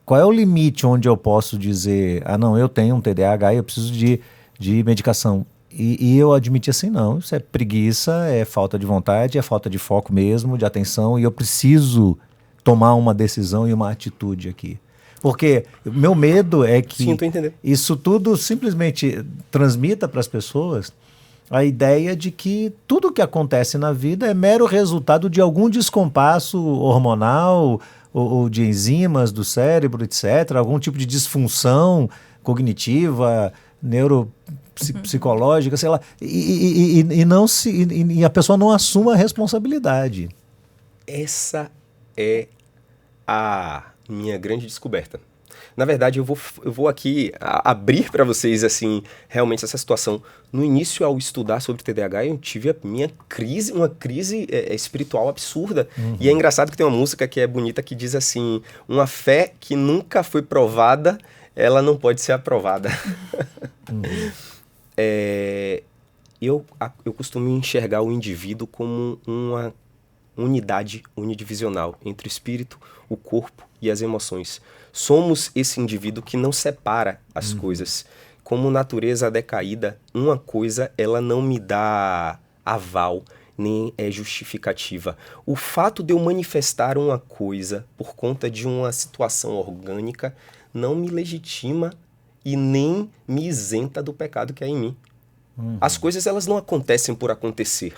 Qual é o limite onde eu posso dizer, não, eu tenho um TDAH e eu preciso de medicação? E eu admiti assim, não, isso é preguiça, é falta de vontade, é falta de foco mesmo, de atenção, e eu preciso tomar uma decisão e uma atitude aqui. Porque o meu medo é que isso tudo simplesmente transmita para as pessoas a ideia de que tudo o que acontece na vida é mero resultado de algum descompasso hormonal ou de enzimas do cérebro, etc., algum tipo de disfunção cognitiva, neuropsicológica, sei lá, e a pessoa não assuma a responsabilidade. Essa é a minha grande descoberta. Na verdade, eu vou aqui abrir para vocês assim, realmente essa situação. No início, ao estudar sobre TDAH, eu tive uma crise espiritual absurda. E é engraçado que tem uma música que é bonita que diz assim, uma fé que nunca foi provada, ela não pode ser aprovada. Eu costumo enxergar o indivíduo como unidade unidivisional entre o espírito, o corpo e as emoções. Somos esse indivíduo que não separa as coisas. Como natureza decaída, uma coisa ela não me dá aval, nem é justificativa. O fato de eu manifestar uma coisa por conta de uma situação orgânica não me legitima e nem me isenta do pecado que há em mim. As coisas elas não acontecem por acontecer.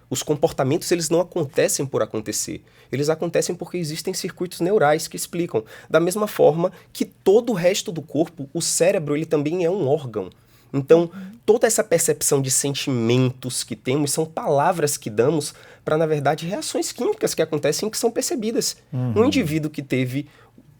Os comportamentos eles não acontecem por acontecer. Eles acontecem porque existem circuitos neurais que explicam. Da mesma forma que todo o resto do corpo, o cérebro ele também é um órgão. Então, toda essa percepção de sentimentos que temos são palavras que damos para, na verdade, reações químicas que acontecem e que são percebidas. Um indivíduo que teve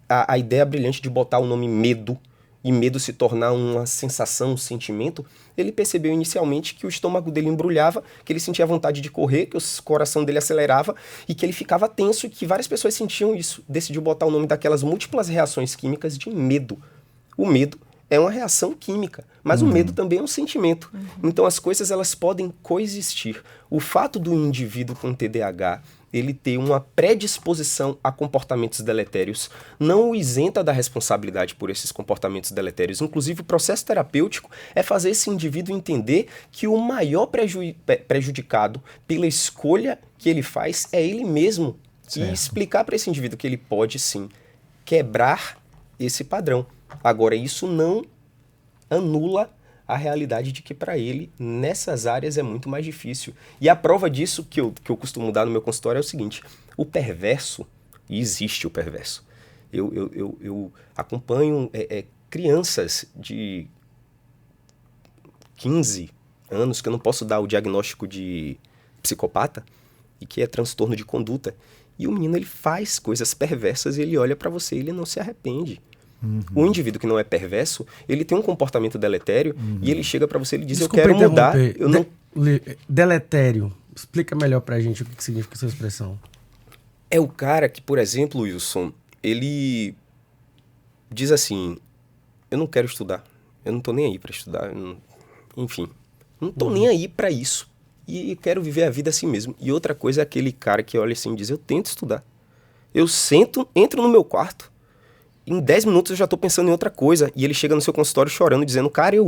a ideia brilhante de botar o nome medo, e medo se tornar uma sensação, um sentimento, ele percebeu inicialmente que o estômago dele embrulhava, que ele sentia vontade de correr, que o coração dele acelerava e que ele ficava tenso e que várias pessoas sentiam isso. Decidiu botar o nome daquelas múltiplas reações químicas de medo. O medo é uma reação química, mas o medo também é um sentimento. Então as coisas elas podem coexistir. O fato do indivíduo com TDAH ele ter uma predisposição a comportamentos deletérios não o isenta da responsabilidade por esses comportamentos deletérios. Inclusive, o processo terapêutico é fazer esse indivíduo entender que o maior prejudicado pela escolha que ele faz é ele mesmo. Certo. E explicar para esse indivíduo que ele pode, sim, quebrar esse padrão. Agora, isso não anula a realidade de que para ele, nessas áreas, é muito mais difícil. E a prova disso que eu costumo dar no meu consultório é o seguinte: o perverso, e existe o perverso, eu acompanho crianças de 15 anos, que eu não posso dar o diagnóstico de psicopata, e que é transtorno de conduta, e o menino ele faz coisas perversas e ele olha para você e ele não se arrepende. O indivíduo que não é perverso, ele tem um comportamento deletério e ele chega pra você e diz: Desculpa, eu quero mudar. Deletério. Explica melhor pra gente o que significa essa expressão. É o cara que, por exemplo, Wilson, ele diz assim: eu não quero estudar, eu não tô nem aí pra estudar, enfim, não tô nem aí pra isso. E quero viver a vida assim mesmo. E outra coisa é aquele cara que olha assim e diz: eu tento estudar. Eu entro no meu quarto, em 10 minutos eu já tô pensando em outra coisa. E ele chega no seu consultório chorando, dizendo: cara, eu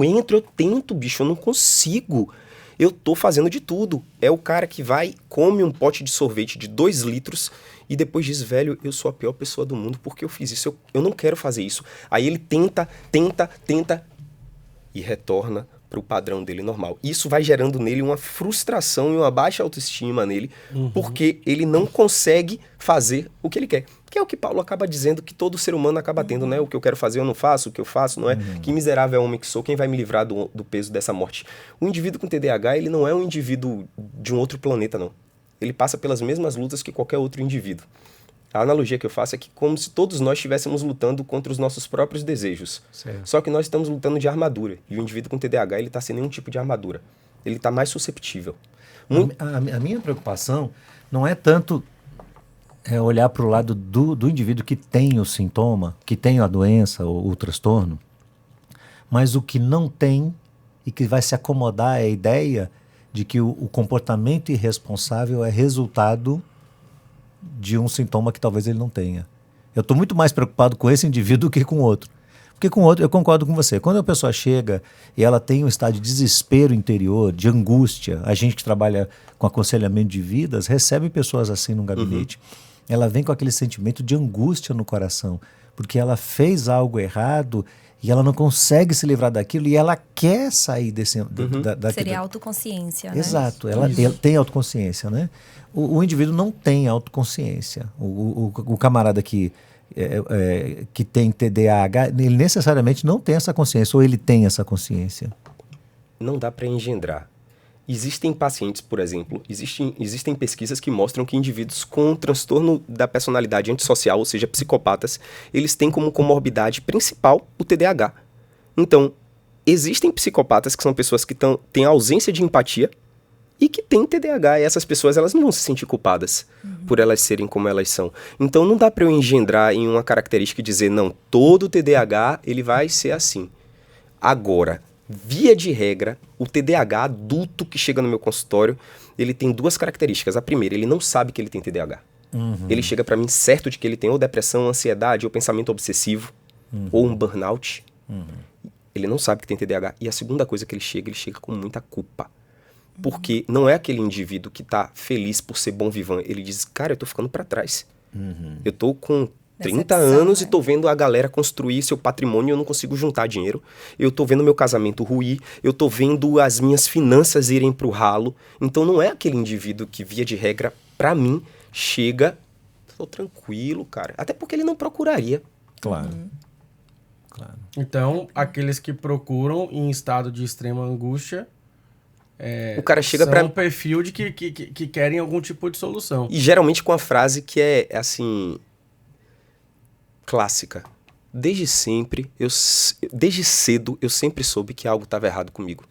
tento, bicho, eu não consigo. Eu tô fazendo de tudo. É o cara que vai, come um pote de sorvete de 2 litros e depois diz: velho, eu sou a pior pessoa do mundo porque eu fiz isso. Eu não quero fazer isso. Aí ele tenta e retorna para o padrão dele normal. Isso vai gerando nele uma frustração e uma baixa autoestima nele, porque ele não consegue fazer o que ele quer. Que é o que Paulo acaba dizendo que todo ser humano acaba tendo, né? O que eu quero fazer eu não faço, o que eu faço não é. Que miserável homem que sou, quem vai me livrar do peso dessa morte? O indivíduo com TDAH, ele não é um indivíduo de um outro planeta, não. Ele passa pelas mesmas lutas que qualquer outro indivíduo. A analogia que eu faço é que como se todos nós estivéssemos lutando contra os nossos próprios desejos. Certo. Só que nós estamos lutando de armadura. E o indivíduo com TDAH, ele está sem nenhum tipo de armadura. Ele está mais susceptível. A minha preocupação não é tanto olhar para o lado do indivíduo que tem o sintoma, que tem a doença ou o transtorno, mas o que não tem e que vai se acomodar é a ideia de que o comportamento irresponsável é resultado de um sintoma que talvez ele não tenha. Eu estou muito mais preocupado com esse indivíduo do que com o outro. Porque com o outro, eu concordo com você. Quando a pessoa chega e ela tem um estado de desespero interior, de angústia, a gente que trabalha com aconselhamento de vidas, recebe pessoas assim num gabinete. Ela vem com aquele sentimento de angústia no coração, porque ela fez algo errado e ela não consegue se livrar daquilo e ela quer sair desse... Seria autoconsciência, né? Exato, ela tem autoconsciência, né? O indivíduo não tem autoconsciência. O camarada que tem TDAH, ele necessariamente não tem essa consciência, ou ele tem essa consciência? Não dá para engendrar. Existem pacientes, por exemplo, existem pesquisas que mostram que indivíduos com transtorno da personalidade antissocial, ou seja, psicopatas, eles têm como comorbidade principal o TDAH. Então, existem psicopatas que são pessoas que têm ausência de empatia e que têm TDAH, e essas pessoas elas não vão se sentir culpadas por elas serem como elas são. Então, não dá para eu engendrar em uma característica e dizer, não, todo TDAH ele vai ser assim. Agora, via de regra, o TDAH adulto que chega no meu consultório, ele tem 2 características. A primeira, ele não sabe que ele tem TDAH. Ele chega pra mim certo de que ele tem ou depressão, ansiedade, ou pensamento obsessivo, ou um burnout. Ele não sabe que tem TDAH. E a segunda coisa que ele chega com muita culpa. Porque não é aquele indivíduo que tá feliz por ser bom vivant. Ele diz, cara, eu tô ficando pra trás. Eu tô com 30 anos, né? E tô vendo a galera construir seu patrimônio e eu não consigo juntar dinheiro. Eu tô vendo meu casamento ruir, eu tô vendo as minhas finanças irem pro ralo. Então não é aquele indivíduo que, via de regra, pra mim, chega, tô tranquilo, cara. Até porque ele não procuraria. Claro. Então, aqueles que procuram em estado de extrema angústia... o cara chega são um perfil de que querem algum tipo de solução. E geralmente com a frase que é, assim, clássica. Desde cedo, eu sempre soube que algo estava errado comigo.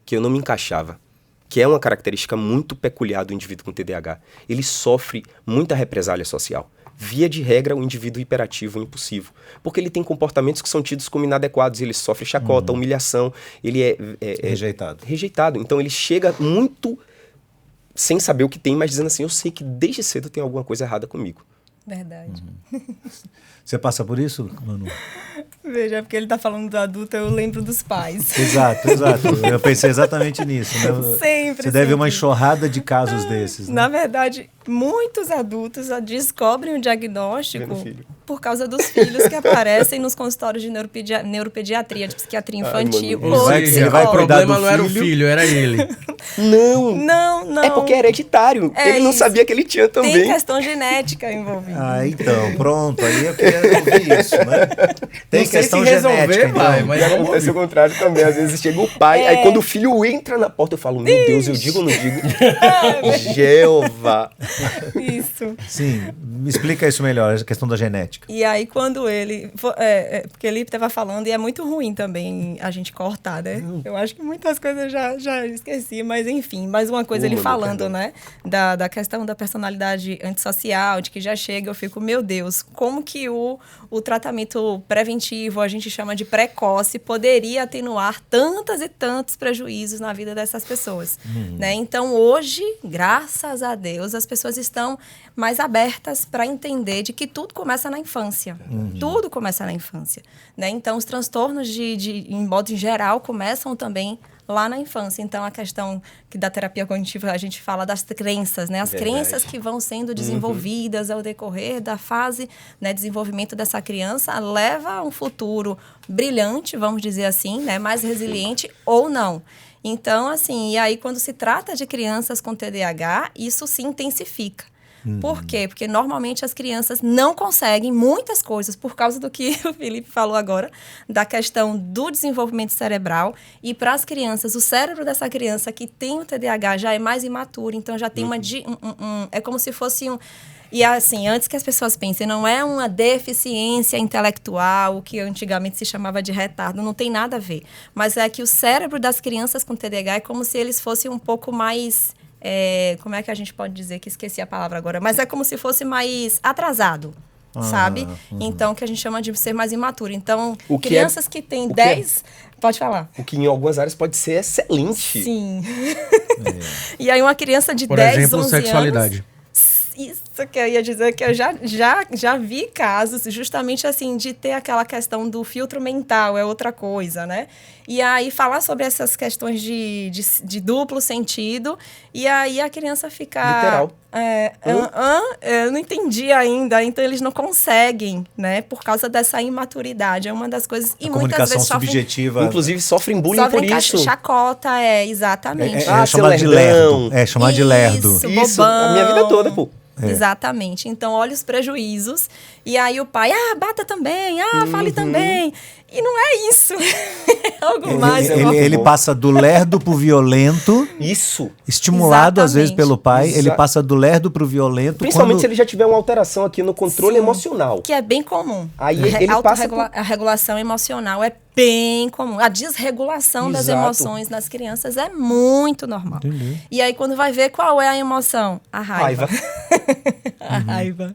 Que eu não me encaixava. Que é uma característica muito peculiar do indivíduo com TDAH. Ele sofre muita represália social. Via de regra, o indivíduo hiperativo e impulsivo. Porque ele tem comportamentos que são tidos como inadequados. Ele sofre chacota, humilhação. Ele é rejeitado. Então ele chega muito sem saber o que tem, mas dizendo assim, eu sei que desde cedo tem alguma coisa errada comigo. Verdade. Você passa por isso, Manu? Veja, porque ele tá falando do adulto, eu lembro dos pais. Exato. Eu pensei exatamente nisso. Né? Sempre. Você deve uma enxurrada de casos desses. Né? Na verdade, muitos adultos descobrem o diagnóstico por causa dos filhos que aparecem nos consultórios de neuropediatria, de psiquiatria infantil. Ele vai o problema não era o filho, era ele. Não. É porque é hereditário. Ele não sabia que ele tinha também. Tem questão genética envolvida. Então, pronto. Aí eu queria ouvir isso, né? Tem questão genética, pai, então. mas acontece o contrário também. Às vezes chega o pai, aí quando o filho entra na porta, eu falo, meu Deus, eu digo ou não digo? Jeová. Isso. Sim, me explica isso melhor, a questão da genética. E aí, quando ele... porque ele estava falando, e é muito ruim também a gente cortar, né? Eu acho que muitas coisas eu já esqueci, mas enfim. Mais uma coisa, ele falando, né? Da questão da personalidade antissocial, de que já chega, eu fico, meu Deus, como que o tratamento preventivo, a gente chama de precoce, poderia atenuar tantas e tantos prejuízos na vida dessas pessoas, né? Então, hoje, graças a Deus, as pessoas estão mais abertas para entender de que tudo começa na infância. Tudo começa na infância, né? Então, os transtornos em modo geral começam também lá na infância. Então, a questão que da terapia cognitiva a gente fala das crenças, né? As crenças que vão sendo desenvolvidas ao decorrer da fase, né, desenvolvimento dessa criança leva a um futuro brilhante, vamos dizer assim, né? Mais resiliente ou não. Então, assim, e aí quando se trata de crianças com TDAH, isso se intensifica. Por quê? Porque normalmente as crianças não conseguem muitas coisas por causa do que o Felipe falou agora, da questão do desenvolvimento cerebral. E para as crianças, o cérebro dessa criança que tem o TDAH já é mais imaturo, então já tem é como se fosse um... E assim, antes que as pessoas pensem, não é uma deficiência intelectual, o que antigamente se chamava de retardo, não tem nada a ver. Mas é que o cérebro das crianças com TDAH é como se eles fossem um pouco mais... como é que a gente pode dizer, que esqueci a palavra agora, mas é como se fosse mais atrasado, sabe? Então, que a gente chama de ser mais imaturo. Então, crianças que têm 10... Pode falar. O que em algumas áreas pode ser excelente. Sim. E aí uma criança de Por 10, exemplo, 11 sexualidade. anos... Isso que eu ia dizer, que eu já vi casos justamente assim, de ter aquela questão do filtro mental, é outra coisa, né? E aí falar sobre essas questões de duplo sentido, e aí a criança fica... Literal. Eu não entendi ainda, então eles não conseguem, né? Por causa dessa imaturidade, é uma das coisas... A comunicação subjetiva... Inclusive sofrem bullying por isso. Chacota, exatamente. Chamar de lerdo. Chamar de lerdo. Isso, bobão. a minha vida toda, pô. Exatamente. Então, olha os prejuízos. E aí o pai, bata também, fale também. E não é isso. É algo mais. Ele passa do lerdo pro violento. Isso. Estimulado, às vezes, pelo pai. Ele passa do lerdo pro violento. Principalmente se ele já tiver uma alteração aqui no controle emocional. Que é bem comum. Aí ele passa A regulação emocional é bem comum. A desregulação das Exato. emoções nas crianças é muito normal. Entendi. E aí, quando vai ver qual é a emoção? A raiva. A raiva.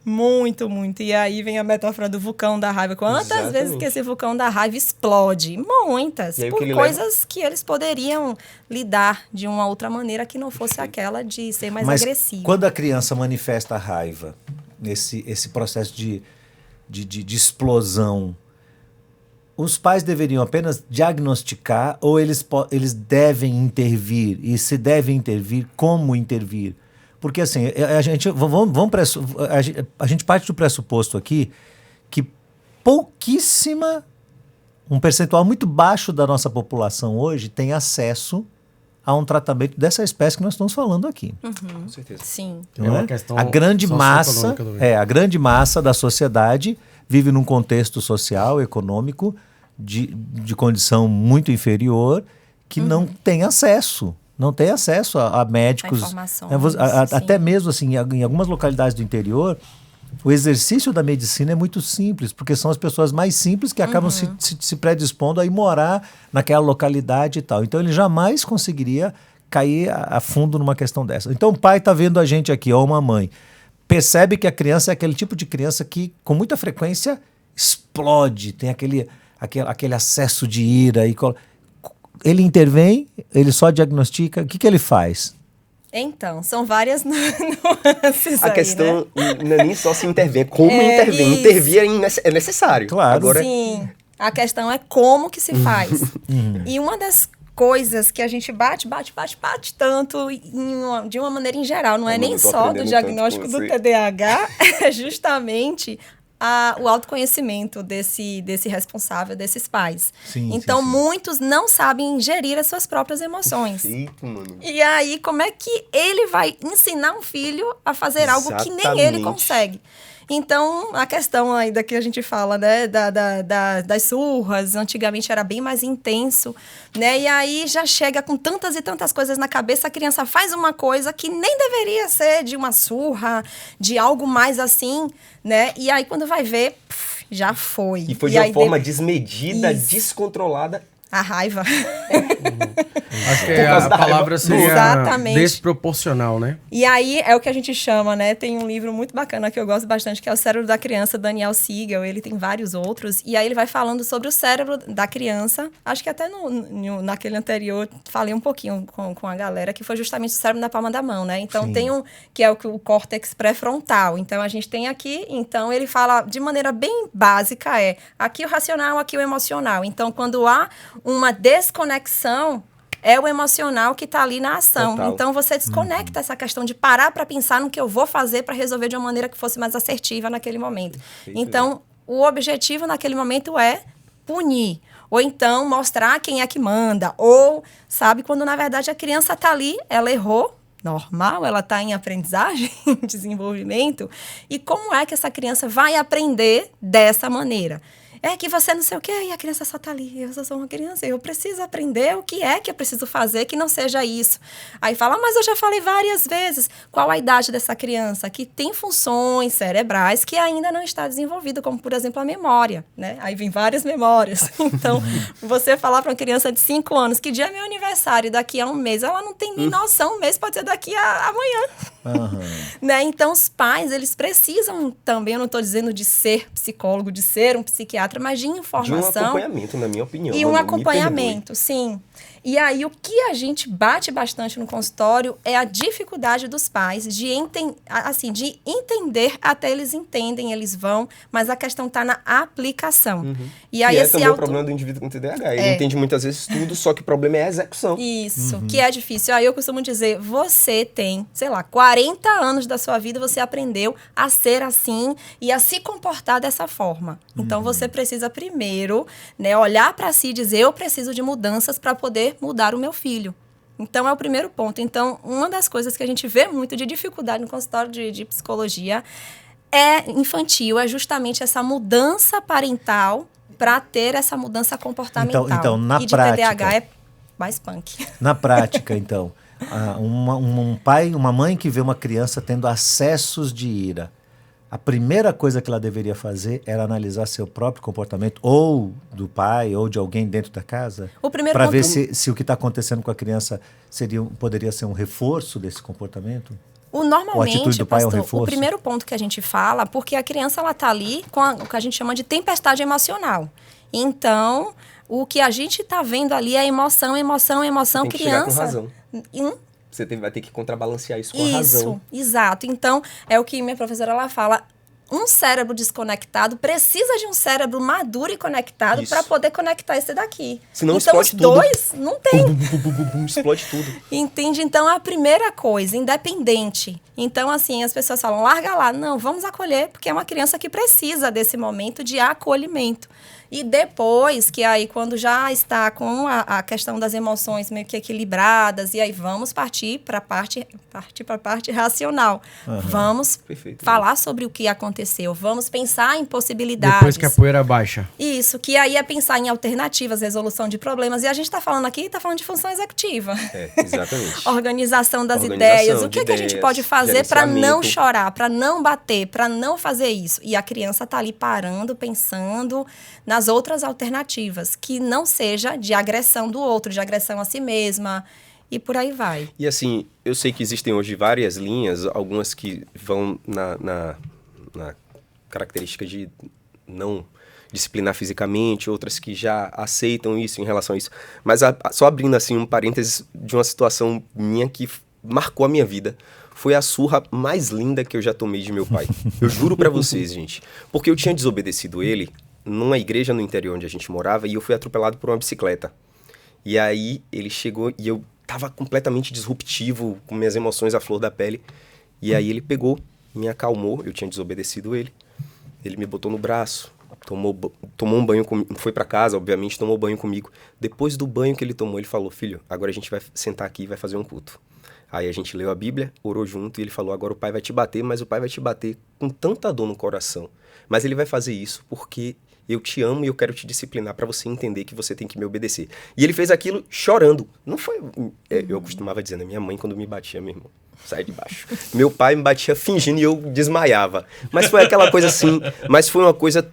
Muito, muito. E aí vem a metáfora do vulcão da raiva. Quantas Exatamente. vezes que esse vulcão da raiva explode? Muitas. E aí, o Por que ele coisas que eles poderiam lidar de uma outra maneira que não fosse aquela de ser mais Mas agressivo. quando a criança manifesta a raiva, esse processo de explosão, os pais deveriam apenas diagnosticar ou eles devem intervir? E se devem intervir, como intervir? Porque assim, a gente parte do pressuposto aqui que um percentual muito baixo da nossa população hoje tem acesso a um tratamento dessa espécie que nós estamos falando aqui. Com certeza. Sim. É uma questão A grande massa, socioeconômica a grande massa da sociedade vive num contexto social, econômico, de condição muito inferior, que não tem acesso. Não tem acesso a médicos. A informações, Até sim. mesmo assim, em algumas localidades do interior, o exercício da medicina é muito simples, porque são as pessoas mais simples que acabam se predispondo a ir morar naquela localidade e tal. Então ele jamais conseguiria cair a fundo numa questão dessa. Então o pai está vendo a gente aqui, ou uma mãe, percebe que a criança é aquele tipo de criança que com muita frequência explode, tem aquele acesso de ira. Ele intervém, ele só diagnostica, o que ele faz? Então, são várias nuances A aí, questão né? não é nem só se intervém, como intervém. isso. Intervir é necessário. Claro. Agora, Sim, a questão é como que se faz. E uma das coisas que a gente bate tanto de uma maneira em geral, não é Eu nem não tô só do aprendendo diagnóstico tanto com do você. TDAH, é justamente o autoconhecimento desse responsável, desses pais. Sim, então, sim, sim. muitos não sabem gerir as suas próprias emoções. Perfeito, mano. E aí, como é que ele vai ensinar um filho a fazer algo que nem ele Exatamente. consegue? Então, a questão ainda que a gente fala, né, das surras, antigamente era bem mais intenso, né? E aí já chega com tantas e tantas coisas na cabeça, a criança faz uma coisa que nem deveria ser de uma surra, de algo mais assim, né? E aí, quando vai ver, já foi. E foi de uma aí forma desmedida, Isso. descontrolada. A raiva. Acho que Por causa a da raiva. palavra seria Exatamente. desproporcional, né? E aí é o que a gente chama, né? Tem um livro muito bacana que eu gosto bastante, que é O Cérebro da Criança, Daniel Siegel. Ele tem vários outros. E aí ele vai falando sobre o cérebro da criança. Acho que até naquele anterior falei um pouquinho com a galera, que foi justamente o cérebro na palma da mão, né? Então Sim. tem que é o córtex pré-frontal. Então a gente tem aqui, então ele fala de maneira bem básica, aqui o racional, aqui o emocional. Então quando há uma desconexão, é o emocional que está ali na ação. Total. Então, você desconecta essa questão de parar para pensar no que eu vou fazer para resolver de uma maneira que fosse mais assertiva naquele momento. Então, o objetivo naquele momento é punir. Ou então, mostrar quem é que manda. Ou, sabe, quando na verdade a criança está ali, ela errou, normal, ela está em aprendizagem, em desenvolvimento. E como é que essa criança vai aprender dessa maneira? É que você não sei o quê, e a criança só tá ali. Eu só sou uma criança, eu preciso aprender o que é que eu preciso fazer que não seja isso. Aí fala, mas eu já falei várias vezes. Qual a idade dessa criança? Que tem funções cerebrais que ainda não está desenvolvida, como, por exemplo, a memória, né? Aí vem várias memórias. Então, você falar para uma criança de 5 anos que dia é meu aniversário e daqui a um mês, ela não tem nem noção, um mês pode ser daqui a amanhã. Né? Então, os pais, eles precisam também, eu não estou dizendo de ser psicólogo, de ser um psiquiatra, mas de informação. De um acompanhamento, na minha opinião. E um mano, me acompanhamento, sim. E aí, o que a gente bate bastante no consultório é a dificuldade dos pais de entender, até eles entendem, eles vão, mas a questão está na aplicação. E aí, que é esse também o problema do indivíduo com TDAH. Ele entende muitas vezes tudo, só que o problema é a execução. Isso, que é difícil. Aí eu costumo dizer, você tem, sei lá, 40 anos da sua vida, você aprendeu a ser assim e a se comportar dessa forma. Então, você precisa primeiro, né, olhar para si e dizer, eu preciso de mudanças para poder mudar o meu filho. Então, é o primeiro ponto. Então, uma das coisas que a gente vê muito de dificuldade no consultório de psicologia infantil é justamente essa mudança parental para ter essa mudança comportamental. Então, na e de prática, TDAH é mais punk. Na prática, então, um pai, uma mãe que vê uma criança tendo acessos de ira, a primeira coisa que ela deveria fazer era analisar seu próprio comportamento, ou do pai, ou de alguém dentro da casa, para ver se o que está acontecendo com a criança poderia ser um reforço desse comportamento? Normalmente, a atitude do pai é um reforço? O primeiro ponto que a gente fala, porque a criança ela tá ali com o que a gente chama de tempestade emocional. Então, o que a gente está vendo ali é emoção, Tem que criança. chegar com razão. Você vai ter que contrabalancear isso com a razão. Isso, exato. Então, é o que minha professora ela fala. Um cérebro desconectado precisa de um cérebro maduro e conectado para poder conectar esse daqui. Senão então, explode os dois não tem. Explode tudo. Entende? Então, a primeira coisa, independente. Então, assim, as pessoas falam, larga lá. Não, vamos acolher, porque é uma criança que precisa desse momento de acolhimento. E depois, que aí quando já está com a questão das emoções meio que equilibradas, e aí vamos partir para a parte racional. Vamos falar sobre o que aconteceu, vamos pensar em possibilidades. Depois que a poeira baixa. Isso, que aí é pensar em alternativas, resolução de problemas. E a gente está falando aqui, está falando de função executiva. Exatamente. Organização das ideias. O que a gente pode fazer para não chorar, para não bater, para não fazer isso? E a criança está ali parando, pensando nas outras alternativas, que não seja de agressão do outro, de agressão a si mesma, e por aí vai. E assim, eu sei que existem hoje várias linhas, algumas que vão na característica de não disciplinar fisicamente, outras que já aceitam isso em relação a isso. Mas só abrindo assim um parênteses de uma situação minha que marcou a minha vida. Foi a surra mais linda que eu já tomei de meu pai. Eu juro pra vocês, gente. Porque eu tinha desobedecido ele numa igreja no interior onde a gente morava e eu fui atropelado por uma bicicleta. E aí ele chegou e eu tava completamente disruptivo, com minhas emoções à flor da pele. E aí ele pegou, me acalmou, eu tinha desobedecido ele. Ele me botou no braço, tomou um banho comigo, foi pra casa, obviamente, tomou banho comigo. Depois do banho que ele tomou, ele falou, filho, agora a gente vai sentar aqui e vai fazer um culto. Aí a gente leu a Bíblia, orou junto e ele falou, agora o pai vai te bater, mas o pai vai te bater com tanta dor no coração. Mas ele vai fazer isso porque eu te amo e eu quero te disciplinar para você entender que você tem que me obedecer. E ele fez aquilo chorando. Não foi... Eu costumava dizer, né? Minha mãe quando me batia, meu irmão, sai de baixo. Meu pai me batia fingindo e eu desmaiava. Mas foi aquela coisa assim, mas foi uma coisa,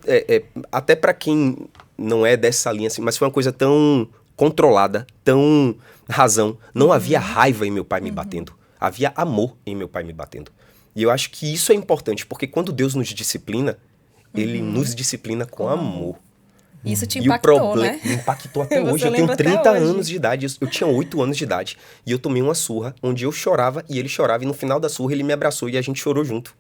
até para quem não é dessa linha assim, mas foi uma coisa tão controlada, tão razão. Não havia raiva em meu pai me batendo. Havia amor em meu pai me batendo. E eu acho que isso é importante, porque quando Deus nos disciplina, Ele nos disciplina com amor. Isso te impactou, né? Me impactou até hoje. Eu tenho 30 anos de idade. Eu tinha 8 anos de idade. E eu tomei uma surra onde eu chorava e ele chorava. E no final da surra ele me abraçou e a gente chorou junto.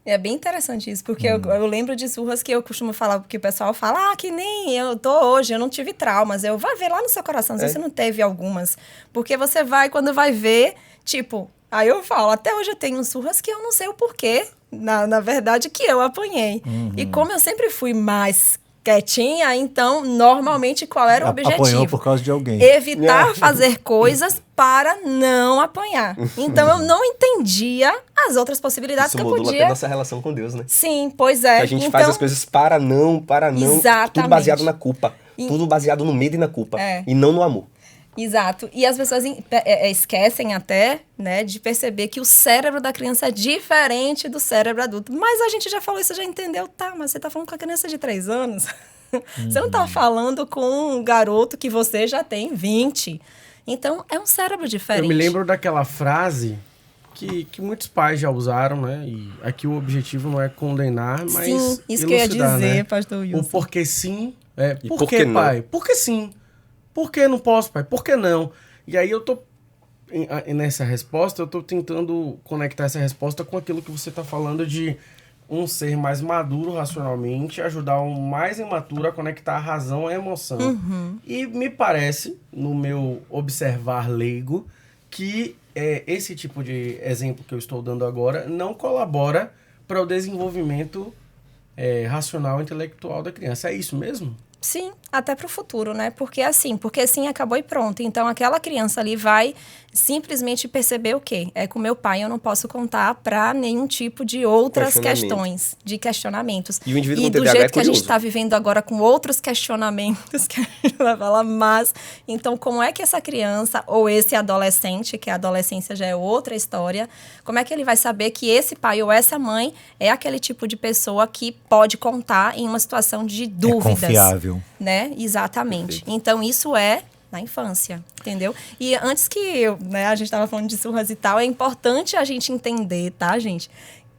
É bem interessante isso, porque eu lembro de surras que eu costumo falar, porque o pessoal fala, que nem eu tô hoje, eu não tive traumas. Eu, vai ver lá no seu coração, se você não teve algumas. Porque você vai, quando vai ver, tipo... Aí eu falo, até hoje eu tenho surras que eu não sei o porquê, na verdade, que eu apanhei. E como eu sempre fui mais quietinha, então, normalmente, qual era o objetivo? Apanhou por causa de alguém. Evitar fazer coisas para não apanhar. Então, eu não entendia as outras possibilidades Isso que eu modula podia... até nossa relação com Deus, né? Sim, pois é. Que a gente faz as coisas para não. Exatamente. Tudo baseado na culpa. Tudo baseado no medo e na culpa. E não no amor. Exato. E as pessoas esquecem até, né, de perceber que o cérebro da criança é diferente do cérebro adulto. Mas a gente já falou isso, já entendeu. Tá, mas você tá falando com a criança de 3 anos. Você não tá falando com um garoto que você já tem 20. Então, é um cérebro diferente. Eu me lembro daquela frase que muitos pais já usaram, né? E aqui o objetivo não é condenar, mas sim, isso que eu ia dizer, né? pastor Wilson. O porquê sim. Por que não? Pai? Por que sim? Por que não posso, pai? Por que não? E aí eu tô, nessa resposta, eu tô tentando conectar essa resposta com aquilo que você tá falando de um ser mais maduro racionalmente, ajudar um mais imaturo a conectar a razão à emoção. E me parece, no meu observar leigo, que esse tipo de exemplo que eu estou dando agora não colabora para o desenvolvimento racional e intelectual da criança. É isso mesmo? Sim, até para o futuro, né? Porque assim acabou e pronto. Então, aquela criança ali vai simplesmente perceber o quê? É com meu pai eu não posso contar para nenhum tipo de outras questões, de questionamentos. E o indivíduo com TDAH do jeito é que a gente curioso. está vivendo agora com outros questionamentos, que a gente vai falar, mas então como é que essa criança ou esse adolescente, que a adolescência já é outra história, como é que ele vai saber que esse pai ou essa mãe é aquele tipo de pessoa que pode contar em uma situação de dúvidas? É confiável. Né? Exatamente. Perfeito. Então, isso é na infância, entendeu? E antes que a gente estava falando de surras e tal, é importante a gente entender, tá, gente?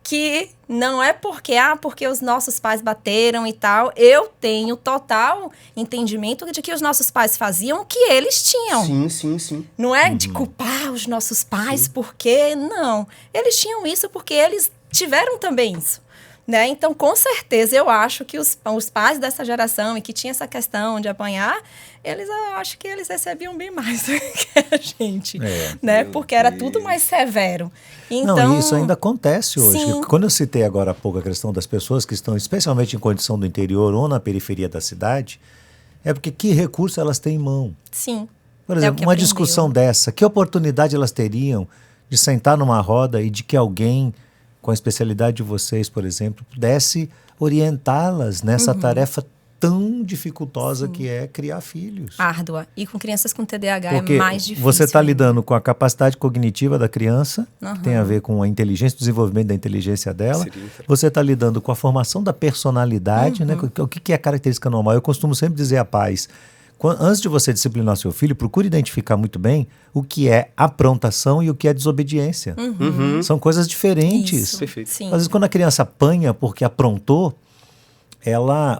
Que não é porque os nossos pais bateram e tal, eu tenho total entendimento de que os nossos pais faziam o que eles tinham. Sim. Não é de culpar os nossos pais porque, não. Eles tinham isso porque eles tiveram também isso. Né? Então, com certeza, eu acho que os pais dessa geração e que tinha essa questão de apanhar, eu acho que eles recebiam bem mais do que a gente, né? Porque era tudo mais severo. Então, não, isso ainda acontece hoje. Sim. Quando eu citei agora há pouco a questão das pessoas que estão especialmente em condição do interior ou na periferia da cidade, é porque que recurso elas têm em mão? Sim. Por exemplo, uma aprendeu. discussão dessa, que oportunidade elas teriam de sentar numa roda e de que alguém com a especialidade de vocês, por exemplo, pudesse orientá-las nessa tarefa tão dificultosa que é criar filhos. Árdua. E com crianças com TDAH Porque é mais difícil. você está lidando com a capacidade cognitiva da criança, que tem a ver com a inteligência, o desenvolvimento da inteligência dela. Você está lidando com a formação da personalidade, né? O que é a característica normal? Eu costumo sempre dizer a pais, antes de você disciplinar seu filho, procure identificar muito bem o que é aprontação e o que é desobediência. São coisas diferentes. Isso. Perfeito. Sim. Às vezes, quando a criança apanha porque aprontou, ela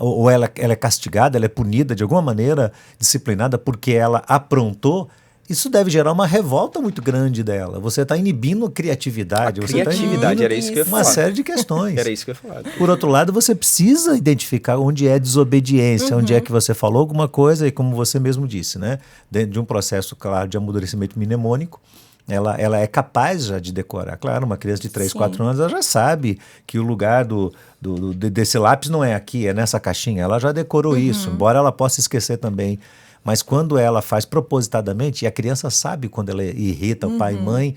é castigada, ela é punida de alguma maneira, disciplinada porque ela aprontou, isso deve gerar uma revolta muito grande dela. Você está inibindo a criatividade. A você está criatividade, inibindo era isso que eu ia uma falar. série de questões. Era isso que eu ia falar. Por outro lado, você precisa identificar onde é desobediência, onde é que você falou alguma coisa e como você mesmo disse, né? Dentro de um processo, claro, de amadurecimento mnemônico, ela é capaz já de decorar. Claro, uma criança de 3, 4 anos, ela já sabe que o lugar desse lápis não é aqui, é nessa caixinha. Ela já decorou isso, embora ela possa esquecer também. Mas quando ela faz propositadamente, e a criança sabe quando ela irrita o pai e mãe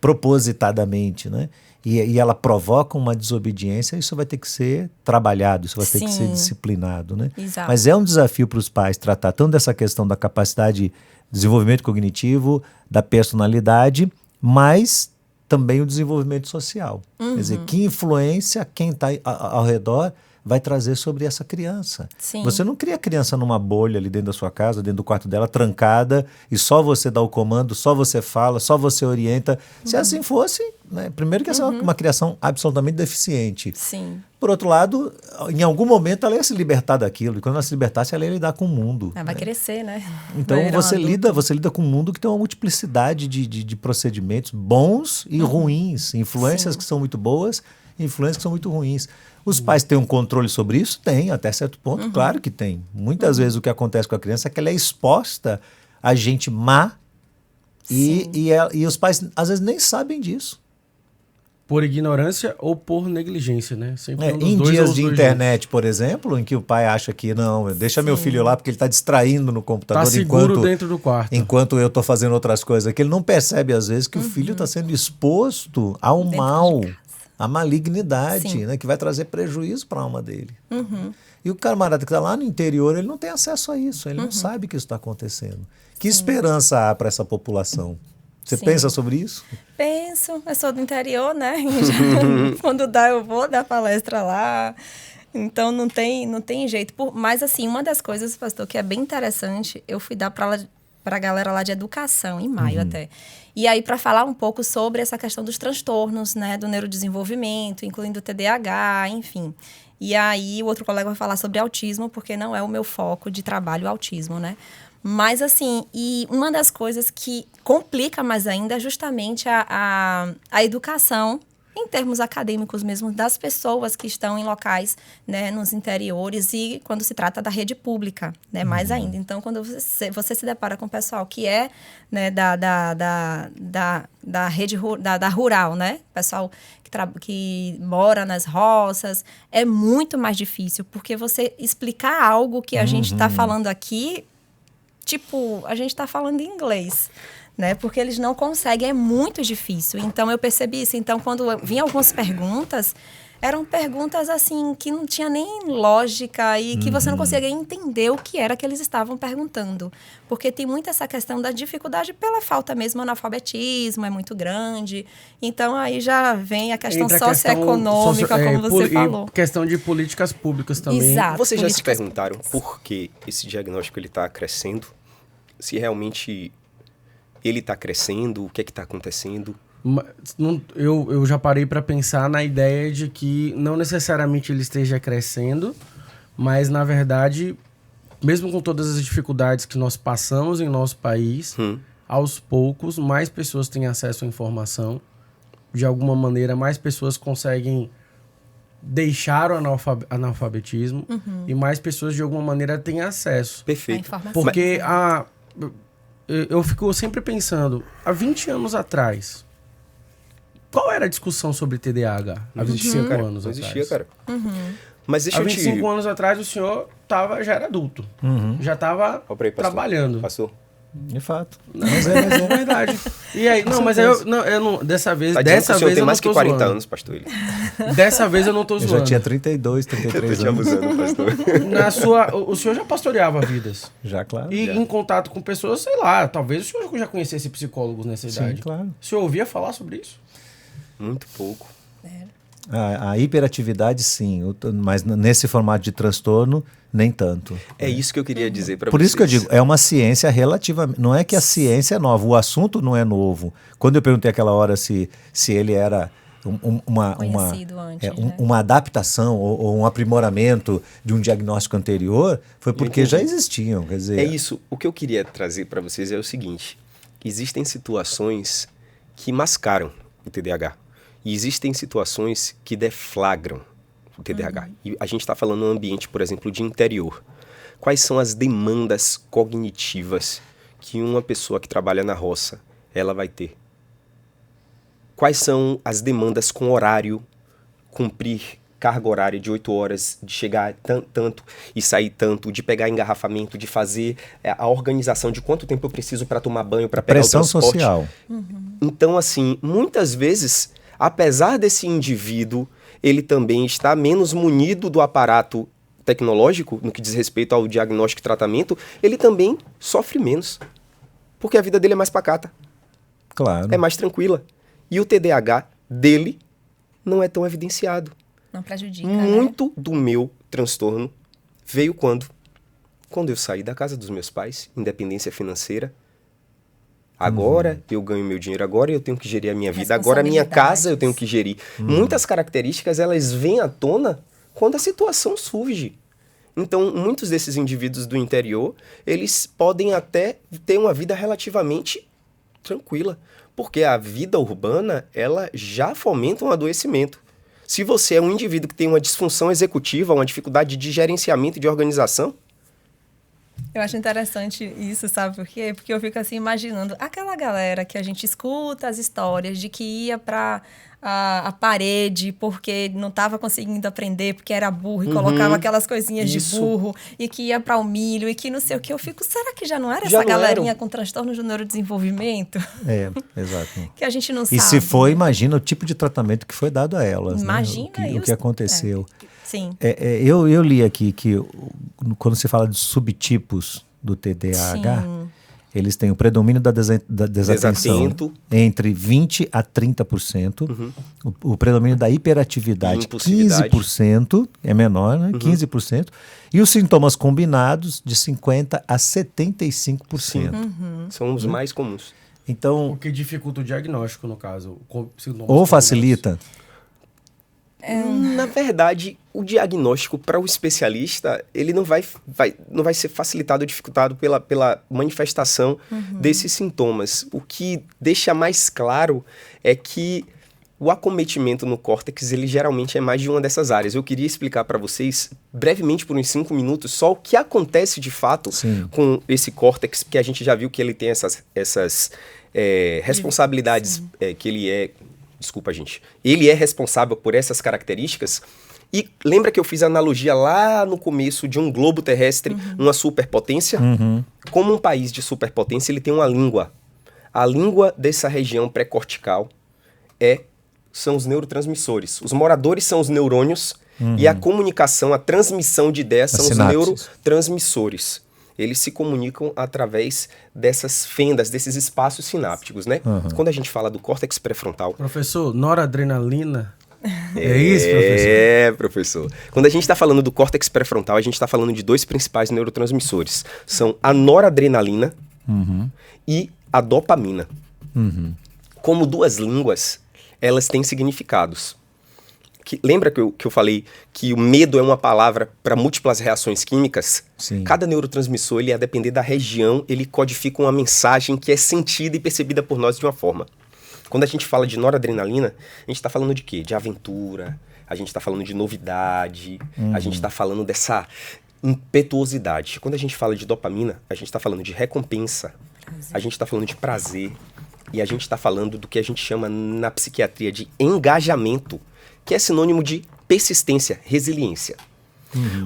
propositadamente, né? E ela provoca uma desobediência, isso vai ter que ser trabalhado, isso vai ter que ser disciplinado, né? Exato. Mas é um desafio para os pais tratar tanto dessa questão da capacidade de desenvolvimento cognitivo, da personalidade, mas também o desenvolvimento social. Quer dizer, que influência quem está ao redor vai trazer sobre essa criança. Sim. Você não cria a criança numa bolha ali dentro da sua casa, dentro do quarto dela, trancada, e só você dá o comando, só você fala, só você orienta. Se assim fosse, né, primeiro que essa é uma criação absolutamente deficiente. Sim. Por outro lado, em algum momento ela ia se libertar daquilo, e quando ela se libertasse, ela ia lidar com o mundo. Vai crescer, né? Então Vai virar um você adulto. lida com um mundo que tem uma multiplicidade de procedimentos bons e ruins, influências que são muito boas, influências que são muito ruins. Os pais têm um controle sobre isso? Tem, até certo ponto, claro que tem. Muitas vezes o que acontece com a criança é que ela é exposta a gente má e os pais às vezes nem sabem disso. Por ignorância ou por negligência, né? Sempre um dos Em dois ou dias os de dois internet, por exemplo, em que o pai acha que não, deixa meu filho lá porque ele está distraindo no computador Tá seguro dentro do quarto. enquanto eu estou fazendo outras coisas, que ele não percebe às vezes que o filho está sendo exposto ao Dentro mal, de casa. à malignidade, Sim. né, que vai trazer prejuízo para a alma dele. E o camarada que está lá no interior, ele não tem acesso a isso, ele não sabe que isso está acontecendo. Que esperança há para essa população? Você Sim. pensa sobre isso? Penso, eu sou do interior, né? Quando dá, eu vou dar palestra lá. Então, não tem jeito. Mas, assim, uma das coisas, pastor, que é bem interessante, eu fui dar para a galera lá de educação, em maio até. E aí, para falar um pouco sobre essa questão dos transtornos, né? Do neurodesenvolvimento, incluindo o TDAH, enfim. E aí, o outro colega vai falar sobre autismo, porque não é o meu foco de trabalho, o autismo, né? Mas, assim, e uma das coisas que complica mais ainda é justamente a educação em termos acadêmicos mesmo, das pessoas que estão em locais, né, nos interiores e quando se trata da rede pública, né, mais ainda. Então, quando você se depara com o pessoal que é, né, da rede da rural, né, pessoal que mora nas roças, é muito mais difícil, porque você explicar algo que a gente está falando aqui, tipo, a gente está falando em inglês, né? Porque eles não conseguem, é muito difícil. Então, eu percebi isso. Então, quando vinham algumas perguntas, eram perguntas, assim, que não tinha nem lógica e que você não conseguia entender o que era que eles estavam perguntando. Porque tem muito essa questão da dificuldade pela falta mesmo, o analfabetismo é muito grande. Então, aí já vem a questão socioeconômica, como você falou. E questão de políticas públicas também. Exato. Vocês já se perguntaram por que esse diagnóstico está crescendo? Se realmente ele está crescendo, o que é que está acontecendo? Eu já parei para pensar na ideia de que não necessariamente ele esteja crescendo, mas, na verdade, mesmo com todas as dificuldades que nós passamos em nosso país, aos poucos, mais pessoas têm acesso à informação. De alguma maneira, mais pessoas conseguem deixar o analfabetismo e mais pessoas, de alguma maneira, têm acesso. Perfeito. Porque eu fico sempre pensando, há 20 anos atrás, qual era a discussão sobre TDAH? Há 25 anos atrás. Não existia, cara. Mas deixa há 25 anos atrás, o senhor já era adulto. Já estava trabalhando. Pastor. De fato. Não, mas é verdade. E aí, mas eu não, dessa vez, Tá dessa vez tem eu mais não tô que 40 zoando. anos, pastor. Dessa vez eu não tô Eu zoando. já tinha 32, Eu 33 tô te anos. abusando, pastor. O senhor já pastoreava vidas. Já, claro. E em contato com pessoas, sei lá, talvez o senhor já conhecesse psicólogos nessa idade. Sim, claro. O senhor ouvia falar sobre isso? Muito pouco. A hiperatividade, sim, mas nesse formato de transtorno, nem tanto. É isso que eu queria dizer para vocês. Por isso que eu digo, é uma ciência relativamente... Não é que a ciência é nova, o assunto não é novo. Quando eu perguntei aquela hora se ele era Conhecido antes, né? uma adaptação ou um aprimoramento de um diagnóstico anterior, foi porque já existiam. Quer dizer, É isso. O que eu queria trazer para vocês é o seguinte. Existem situações que mascaram o TDAH. E existem situações que deflagram o TDAH. E a gente está falando num ambiente, por exemplo, de interior. Quais são as demandas cognitivas que uma pessoa que trabalha na roça ela vai ter? Quais são as demandas com horário, cumprir carga horária de 8 horas, de chegar tanto e sair tanto, de pegar engarrafamento, de fazer a organização de quanto tempo eu preciso para tomar banho, para pegar pressão o transporte. social. Então, assim, muitas vezes, apesar desse indivíduo, ele também está menos munido do aparato tecnológico, no que diz respeito ao diagnóstico e tratamento, ele também sofre menos. Porque a vida dele é mais pacata, Claro. é mais tranquila. E o TDAH dele não é tão evidenciado. Não prejudica, Muito do meu transtorno veio quando eu saí da casa dos meus pais, independência financeira. Agora eu ganho meu dinheiro, agora eu tenho que gerir a minha vida, agora a minha casa eu tenho que gerir. Muitas características, elas vêm à tona quando a situação surge. Então, muitos desses indivíduos do interior, eles podem até ter uma vida relativamente tranquila, porque a vida urbana, ela já fomenta um adoecimento. Se você é um indivíduo que tem uma disfunção executiva, uma dificuldade de gerenciamento e de organização, Eu acho interessante isso, sabe por quê? Porque eu fico assim imaginando aquela galera que a gente escuta as histórias de que ia para a parede porque não estava conseguindo aprender, porque era burro e colocava aquelas coisinhas de burro e que ia para o milho e que não sei o que. Eu fico, será que já não era essa galerinha com transtorno de neurodesenvolvimento? Exato. Que a gente não E sabe. se foi, imagina o tipo de tratamento que foi dado a elas. Imagina o que aconteceu. Sim. Eu li aqui que quando se fala de subtipos do TDAH, eles têm o predomínio da desatenção Desatento. entre 20% a 30%, o predomínio da hiperatividade, Impulsividade. 15%, é menor, né? 15%, e os sintomas combinados de 50% a 75%. são os mais comuns. Então, O que dificulta o diagnóstico, no caso. ou facilita. Na verdade, o diagnóstico para o especialista, ele não vai ser facilitado ou dificultado pela manifestação desses sintomas. O que deixa mais claro é que o acometimento no córtex, ele geralmente é mais de uma dessas áreas. Eu queria explicar para vocês, brevemente, por uns 5 minutos, só o que acontece de fato com esse córtex, porque a gente já viu que ele tem essas responsabilidades, que ele é... Desculpa, gente. Ele é responsável por essas características. E lembra que eu fiz a analogia lá no começo de um globo terrestre, uma superpotência? Como um país de superpotência, ele tem uma língua. A língua dessa região pré-cortical são os neurotransmissores. Os moradores são os neurônios e a comunicação, a transmissão de ideias são os neurotransmissores. Eles se comunicam através dessas fendas, desses espaços sinápticos, né? Quando a gente fala do córtex pré-frontal... Professor, noradrenalina... É isso, professor? É, professor. Quando a gente está falando do córtex pré-frontal, a gente está falando de 2 principais neurotransmissores. São a noradrenalina e a dopamina. Como 2 línguas, elas têm significados. Lembra que eu falei que o medo é uma palavra para múltiplas reações químicas? Sim. Cada neurotransmissor, ele, a depender da região, ele codifica uma mensagem que é sentida e percebida por nós de uma forma. Quando a gente fala de noradrenalina, a gente está falando de quê? De aventura, a gente está falando de novidade, a gente está falando dessa impetuosidade. Quando a gente fala de dopamina, a gente está falando de recompensa, a gente está falando de prazer, e a gente está falando do que a gente chama na psiquiatria de engajamento, que é sinônimo de persistência, resiliência.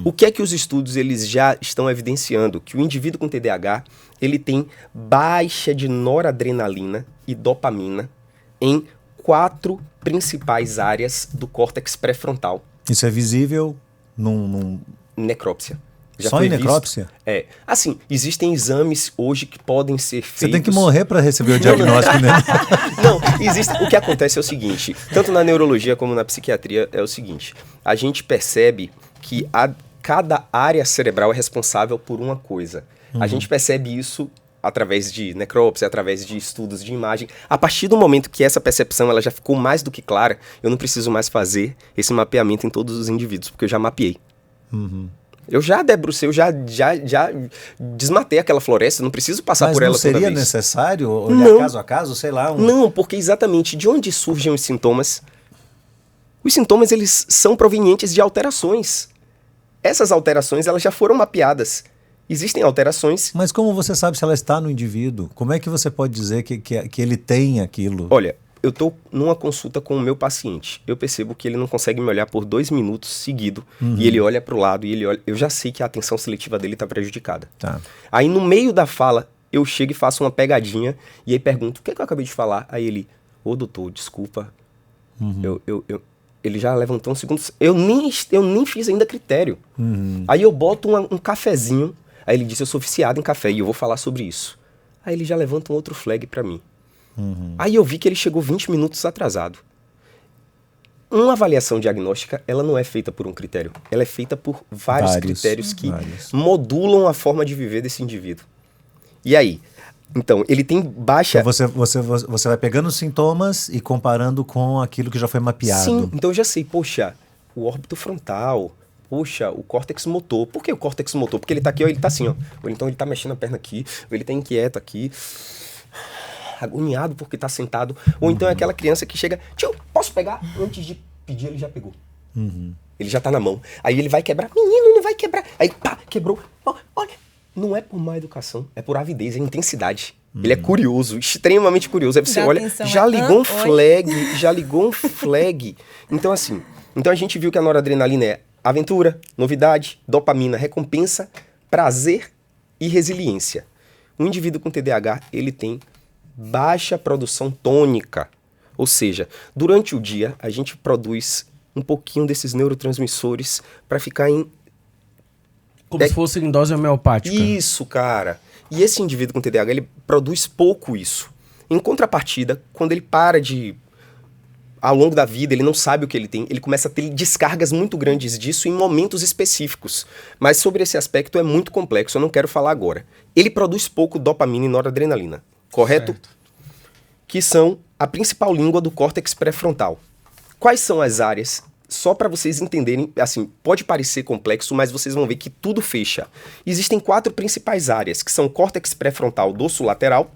O que é que os estudos eles já estão evidenciando? Que o indivíduo com TDAH, ele tem baixa de noradrenalina e dopamina em 4 principais áreas do córtex pré-frontal. Isso é visível num... Necrópsia. Já Só foi em necrópsia? É. Assim, existem exames hoje que podem ser feitos... Você tem que morrer para receber o diagnóstico, né? Não, existe. O que acontece é o seguinte, tanto na neurologia como na psiquiatria é o seguinte, a gente percebe que cada área cerebral é responsável por uma coisa. A gente percebe isso através de necrópsia, através de estudos de imagem. A partir do momento que essa percepção ela já ficou mais do que clara, eu não preciso mais fazer esse mapeamento em todos os indivíduos, porque eu já mapeei. Eu já debrucei, eu já desmatei aquela floresta, não preciso passar por ela toda vez. Mas não seria necessário olhar caso a caso, sei lá? Não, porque exatamente de onde surgem os sintomas? Os sintomas, eles são provenientes de alterações. Essas alterações, elas já foram mapeadas. Existem alterações... Mas como você sabe se ela está no indivíduo? Como é que você pode dizer que ele tem aquilo? Olha, eu estou numa consulta com o meu paciente. Eu percebo que ele não consegue me olhar por 2 minutos seguido. E ele olha para o lado e ele olha... Eu já sei que a atenção seletiva dele está prejudicada. Tá. Aí no meio da fala, eu chego e faço uma pegadinha e aí pergunto, o que é que eu acabei de falar? Aí ele, doutor, desculpa. Ele já levantou um segundo... Eu nem fiz ainda critério. Aí eu boto um cafezinho. Aí ele disse, eu sou viciado em café e eu vou falar sobre isso. Aí ele já levanta um outro flag para mim. Aí eu vi que ele chegou 20 minutos atrasado. Uma avaliação diagnóstica, ela não é feita por um critério. Ela é feita por vários critérios que modulam a forma de viver desse indivíduo. E aí? Então, ele tem baixa... Então você vai pegando os sintomas e comparando com aquilo que já foi mapeado. Sim, então eu já sei, poxa, o órbito frontal, poxa, o córtex motor. Por que o córtex motor? Porque ele tá aqui, ó, ele tá assim, ó. Ou então ele tá mexendo a perna aqui, ou ele tá inquieto aqui, agoniado porque tá sentado. Ou então é aquela criança que chega, tio, posso pegar? Antes de pedir, ele já pegou. Ele já tá na mão. Aí ele vai quebrar, menino, não vai quebrar. Aí, pá, quebrou. Olha, não é por má educação, é por avidez, é intensidade. Ele é curioso, extremamente curioso. Aí você olha, já ligou um flag. Então assim, a gente viu que a noradrenalina é aventura, novidade, dopamina, recompensa, prazer e resiliência. Um indivíduo com TDAH, ele tem baixa produção tônica. Ou seja, durante o dia, a gente produz um pouquinho desses neurotransmissores para ficar em... Como se fosse em dose homeopática. Isso, cara. E esse indivíduo com TDAH, ele produz pouco isso. Em contrapartida, quando ele para de... Ao longo da vida, ele não sabe o que ele tem, ele começa a ter descargas muito grandes disso em momentos específicos. Mas sobre esse aspecto é muito complexo, eu não quero falar agora. Ele produz pouco dopamina e noradrenalina, correto? Certo. Que são a principal língua do córtex pré-frontal. Quais são as áreas? Só para vocês entenderem, assim, pode parecer complexo, mas vocês vão ver que tudo fecha. Existem 4 principais áreas, que são o córtex pré-frontal dorsolateral,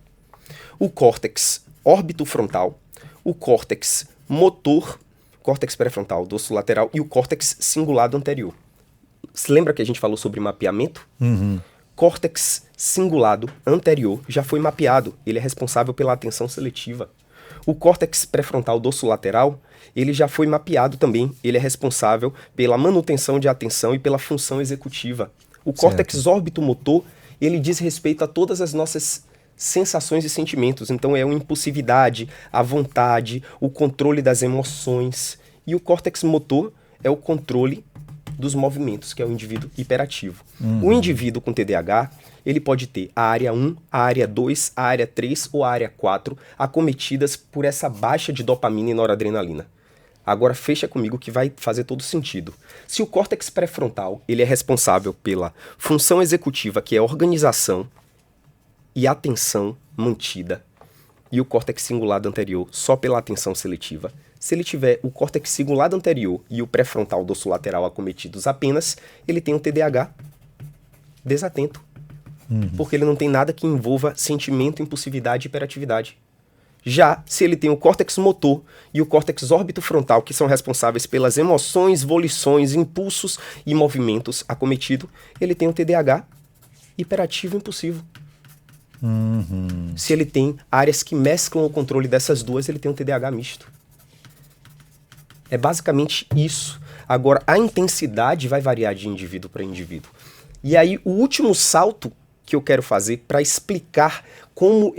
o córtex órbito-frontal, o córtex motor, córtex pré-frontal, dorso lateral e o córtex cingulado anterior. Você lembra que a gente falou sobre mapeamento? Córtex cingulado anterior já foi mapeado. Ele é responsável pela atenção seletiva. O córtex pré-frontal dorsolateral, ele já foi mapeado também. Ele é responsável pela manutenção de atenção e pela função executiva. O córtex órbito-motor, ele diz respeito a todas as nossas sensações e sentimentos. Então é a impulsividade, a vontade, o controle das emoções. E o córtex motor é o controle dos movimentos, que é o indivíduo hiperativo. O indivíduo com TDAH, ele pode ter a área 1, a área 2, a área 3 ou a área 4 acometidas por essa baixa de dopamina e noradrenalina. Agora fecha comigo que vai fazer todo sentido. Se o córtex pré-frontal, ele é responsável pela função executiva, que é organização e atenção mantida, e o córtex cingulado anterior só pela atenção seletiva, se ele tiver o córtex cingulado anterior e o pré-frontal dorsolateral acometidos apenas, ele tem um TDAH desatento. Porque ele não tem nada que envolva sentimento, impulsividade e hiperatividade. Já se ele tem o córtex motor e o córtex órbito-frontal, que são responsáveis pelas emoções, volições, impulsos e movimentos acometido, ele tem um TDAH hiperativo impulsivo. Se ele tem áreas que mesclam o controle dessas duas, ele tem um TDAH misto. É basicamente isso. Agora, a intensidade vai variar de indivíduo para indivíduo. E aí, o último salto que eu quero fazer para explicar como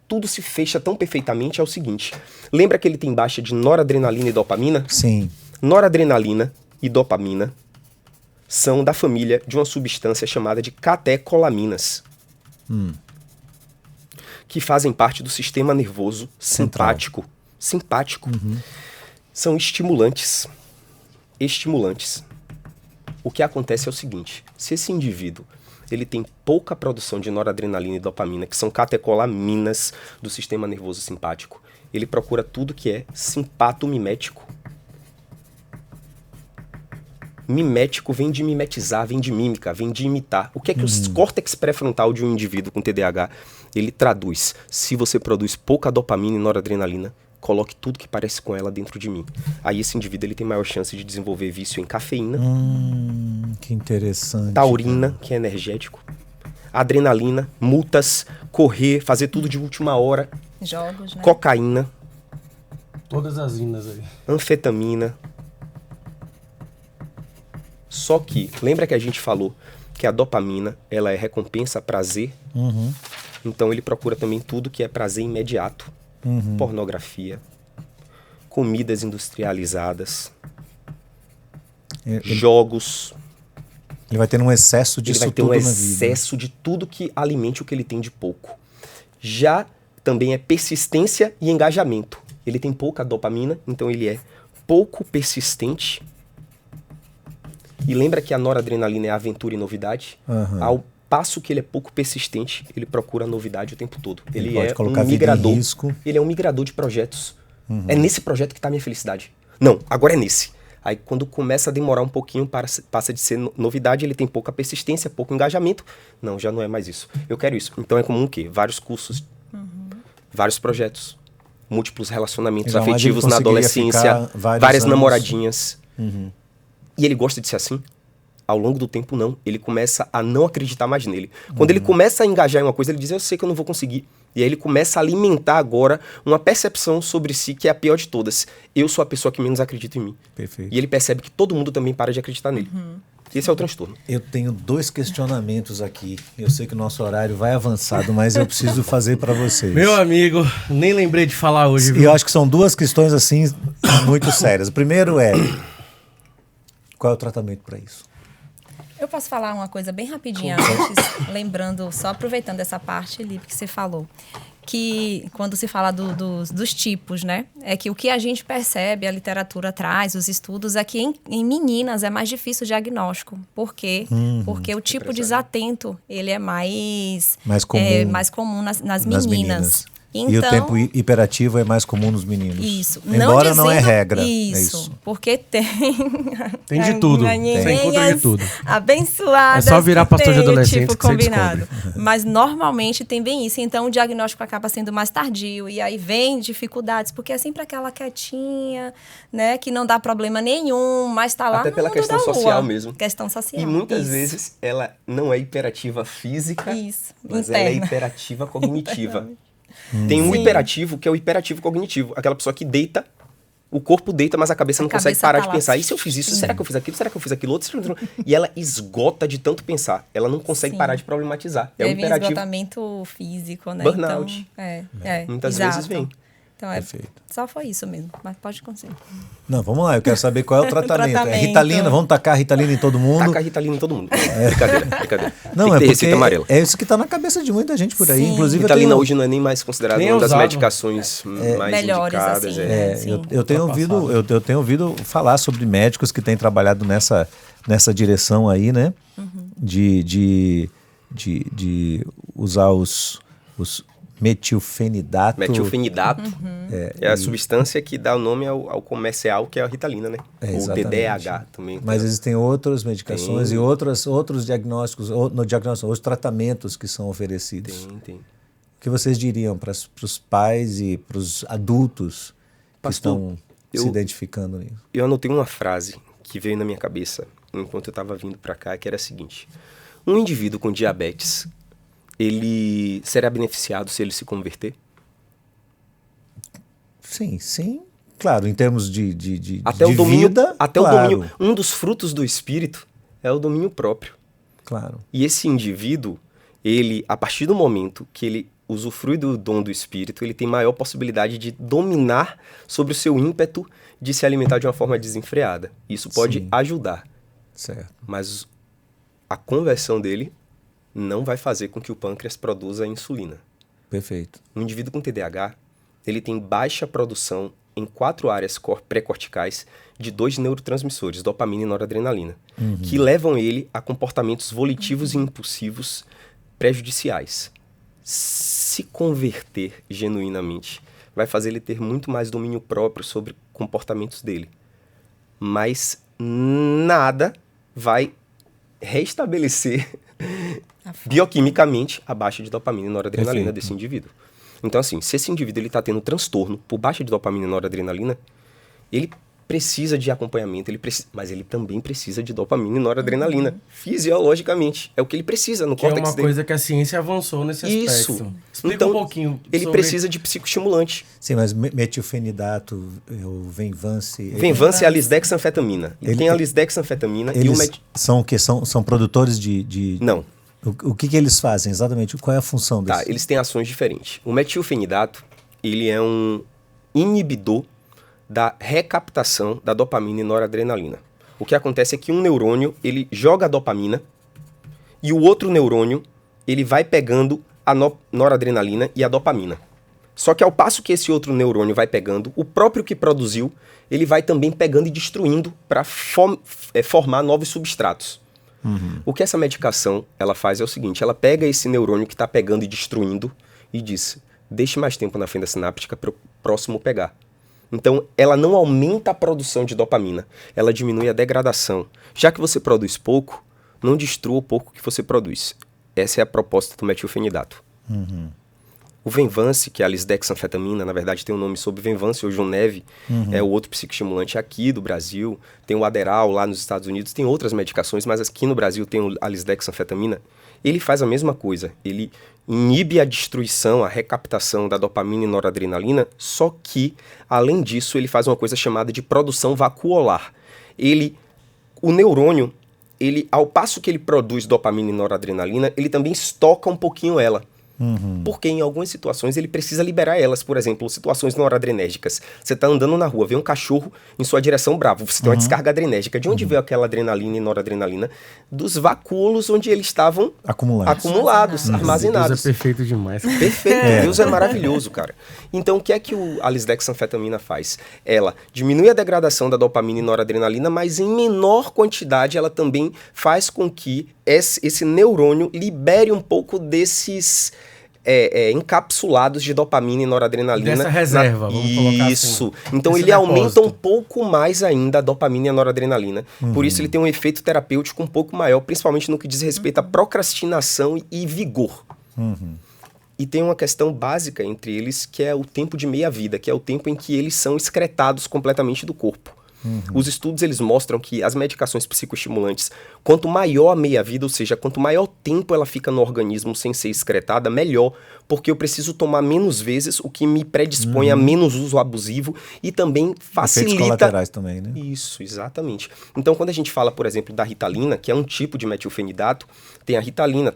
tudo se fecha tão perfeitamente é o seguinte. Lembra que ele tem baixa de noradrenalina e dopamina? Sim. Noradrenalina e dopamina são da família de uma substância chamada de catecolaminas, que fazem parte do sistema nervoso simpático. São estimulantes. O que acontece é o seguinte, se esse indivíduo ele tem pouca produção de noradrenalina e dopamina, que são catecolaminas do sistema nervoso simpático, ele procura tudo que é simpatomimético. Mimético vem de mimetizar, vem de mímica, vem de imitar. O que é que o córtex pré-frontal de um indivíduo com TDAH, ele traduz? Se você produz pouca dopamina e noradrenalina, coloque tudo que parece com ela dentro de mim. Aí esse indivíduo ele tem maior chance de desenvolver vício em cafeína. Que interessante. Taurina, que é energético. Adrenalina, multas, correr, fazer tudo de última hora. Jogos, né? Cocaína. Todas as inas aí. Anfetamina. Só que, lembra que a gente falou que a dopamina, ela é recompensa, prazer? Então ele procura também tudo que é prazer imediato. Pornografia, comidas industrializadas, jogos. Ele vai ter um excesso disso tudo na vida. Ele vai ter um excesso de tudo que alimente o que ele tem de pouco. Já também é persistência e engajamento. Ele tem pouca dopamina, então ele é pouco persistente. E lembra que a noradrenalina é aventura e novidade? Ao passo que ele é pouco persistente, ele procura novidade o tempo todo. Ele pode é colocar um migrador. Vida em risco. Ele é um migrador de projetos. É nesse projeto que está a minha felicidade. Não, agora é nesse. Aí quando começa a demorar um pouquinho, passa de ser novidade, ele tem pouca persistência, pouco engajamento. Não, já não é mais isso. Eu quero isso. Então é comum o quê? Vários cursos, vários projetos, múltiplos relacionamentos afetivos na adolescência, várias namoradinhas. E ele gosta de ser assim? Ao longo do tempo, não. Ele começa a não acreditar mais nele. Quando ele começa a engajar em uma coisa, ele diz, eu sei que eu não vou conseguir. E aí ele começa a alimentar agora uma percepção sobre si que é a pior de todas. Eu sou a pessoa que menos acredita em mim. Perfeito. E ele percebe que todo mundo também para de acreditar nele. Esse é o transtorno. Eu tenho 2 questionamentos aqui. Eu sei que o nosso horário vai avançado, mas eu preciso fazer para vocês. Meu amigo, nem lembrei de falar hoje. E eu acho que são 2 questões assim muito sérias. O primeiro é, qual é o tratamento para isso? Eu posso falar uma coisa bem rapidinha antes, lembrando, só aproveitando essa parte, Lipe, que você falou, que quando se fala dos tipos, né? É que o que a gente percebe, a literatura traz, os estudos, é que em meninas é mais difícil o diagnóstico. Por quê? Porque o tipo desatento, ele é mais comum nas meninas. E o tempo hiperativo é mais comum nos meninos. Isso. Embora não é regra. Isso. Porque tem... Tem de tudo. Você encontra de tudo. Abençoadas. É só virar pastor de adolescente tipo, que você combinado. descobre. Mas normalmente tem bem isso. Então o diagnóstico acaba sendo mais tardio. E aí vem dificuldades. Porque é sempre aquela quietinha, né? Que não dá problema nenhum, mas tá lá até no pela mundo questão da social rua. mesmo. Questão social. E muitas vezes ela não é hiperativa física, mas interna. ela é hiperativa cognitiva. Tem um hiperativo que é o hiperativo cognitivo. Aquela pessoa que deita, o corpo deita, mas a cabeça não consegue parar de pensar. E se eu fiz isso? Será que eu fiz aquilo? Será que eu fiz aquilo outro? E ela esgota de tanto pensar. Ela não consegue parar de problematizar. É o Teve hiperativo. esgotamento físico, né? Burnout. Então, Muitas exato. vezes vem. Então, só foi isso mesmo, mas pode conseguir. Não, vamos lá, eu quero saber qual é o tratamento. É Tratamento. Ritalina, vamos tacar Ritalina em todo mundo. Taca a Ritalina em todo mundo. Brincadeira. Não, Tem que ter é porque receita amarela. é isso que tá na cabeça de muita gente por aí. Sim. Inclusive, Ritalina eu tenho, hoje não é nem mais considerada Nem uma das usado. medicações mais Melhores, indicadas. assim, É. Sim. eu tenho ouvido falar sobre médicos que têm trabalhado nessa direção aí, né? De usar os metilfenidato. Metilfenidato é a substância que dá o nome ao comercial, que é a Ritalina, né? O Exatamente. TDAH também. Mas existem outras medicações e outros diagnósticos, outros tratamentos que são oferecidos. Tem. O que vocês diriam para os pais e para os adultos que Pastor, estão se identificando nisso? Eu anotei uma frase que veio na minha cabeça enquanto eu estava vindo para cá, que era a seguinte: um indivíduo com diabetes, ele será beneficiado se ele se converter? Sim. Claro, em termos de Até o domínio, vida, até claro, o domínio. Um dos frutos do espírito é o domínio próprio. Claro. E esse indivíduo, ele, a partir do momento que ele usufrui do dom do espírito, ele tem maior possibilidade de dominar sobre o seu ímpeto de se alimentar de uma forma desenfreada. Isso pode ajudar, Certo. mas a conversão dele não vai fazer com que o pâncreas produza insulina. Perfeito. Um indivíduo com TDAH, ele tem baixa produção em 4 áreas pré-corticais de 2 neurotransmissores, dopamina e noradrenalina, que levam ele a comportamentos volitivos e impulsivos prejudiciais. Se converter genuinamente vai fazer ele ter muito mais domínio próprio sobre comportamentos dele. Mas nada vai restabelecer bioquimicamente a baixa de dopamina e noradrenalina desse indivíduo. Então, assim, se esse indivíduo está tendo transtorno por baixa de dopamina e noradrenalina, ele precisa de acompanhamento, mas ele também precisa de dopamina e noradrenalina, fisiologicamente. É o que ele precisa no Que é córtex uma dele. coisa que a ciência avançou nesse aspecto. Isso. Explica Então, um pouquinho ele sobre... precisa de psicoestimulante. Sim, mas metilfenidato, o Venvance... Venvance é a lisdexanfetamina. E tem a lisdexanfetamina e o Eles são o quê? São produtores de... Não. O que eles fazem exatamente? Qual é a função Tá, desse? eles têm ações diferentes. O metilfenidato, ele é um inibidor da recaptação da dopamina e noradrenalina. O que acontece é que um neurônio, ele joga a dopamina e o outro neurônio, ele vai pegando a noradrenalina e a dopamina. Só que ao passo que esse outro neurônio vai pegando, o próprio que produziu, ele vai também pegando e destruindo para formar novos substratos. O que essa medicação ela faz é o seguinte: ela pega esse neurônio que está pegando e destruindo e diz: deixe mais tempo na fenda sináptica para o próximo pegar. Então, ela não aumenta a produção de dopamina, ela diminui a degradação. Já que você produz pouco, não destrua o pouco que você produz. Essa é a proposta do metilfenidato. O Venvance, que é a lisdexanfetamina, na verdade tem um nome sobre Venvance, hoje o Neve, é o outro psicoestimulante aqui do Brasil. Tem o Adderall lá nos Estados Unidos, tem outras medicações, mas aqui no Brasil tem a lisdexanfetamina. Ele faz a mesma coisa, ele inibe a destruição, a recaptação da dopamina e noradrenalina, só que, além disso, ele faz uma coisa chamada de produção vacuolar. O neurônio, ao passo que ele produz dopamina e noradrenalina, ele também estoca um pouquinho ela. Porque em algumas situações ele precisa liberar elas. Por exemplo, situações noradrenérgicas. Você está andando na rua, vê um cachorro em sua direção bravo. Você tem uma descarga adrenérgica. De onde veio aquela adrenalina e noradrenalina? Dos vacúolos onde eles estavam acumulados, armazenados. Deus é perfeito demais. Perfeito, Deus é maravilhoso, cara. Então, o que é que a lisdexanfetamina faz? Ela diminui a degradação da dopamina e noradrenalina, mas em menor quantidade ela também faz com que esse neurônio libere um pouco desses encapsulados de dopamina e noradrenalina. Dessa reserva, vamos colocar assim. Isso. Então Esse ele aumenta depósito. um pouco mais ainda a dopamina e a noradrenalina. Por isso ele tem um efeito terapêutico um pouco maior, principalmente no que diz respeito à procrastinação e vigor. E tem uma questão básica entre eles, que é o tempo de meia-vida, que é o tempo em que eles são excretados completamente do corpo. Os estudos eles mostram que as medicações psicoestimulantes, quanto maior a meia-vida, ou seja, quanto maior tempo ela fica no organismo sem ser excretada, melhor, porque eu preciso tomar menos vezes, o que me predispõe a menos uso abusivo e também facilita... Efeitos colaterais também, né? Isso, exatamente. Então, quando a gente fala, por exemplo, da Ritalina, que é um tipo de metilfenidato, tem a Ritalina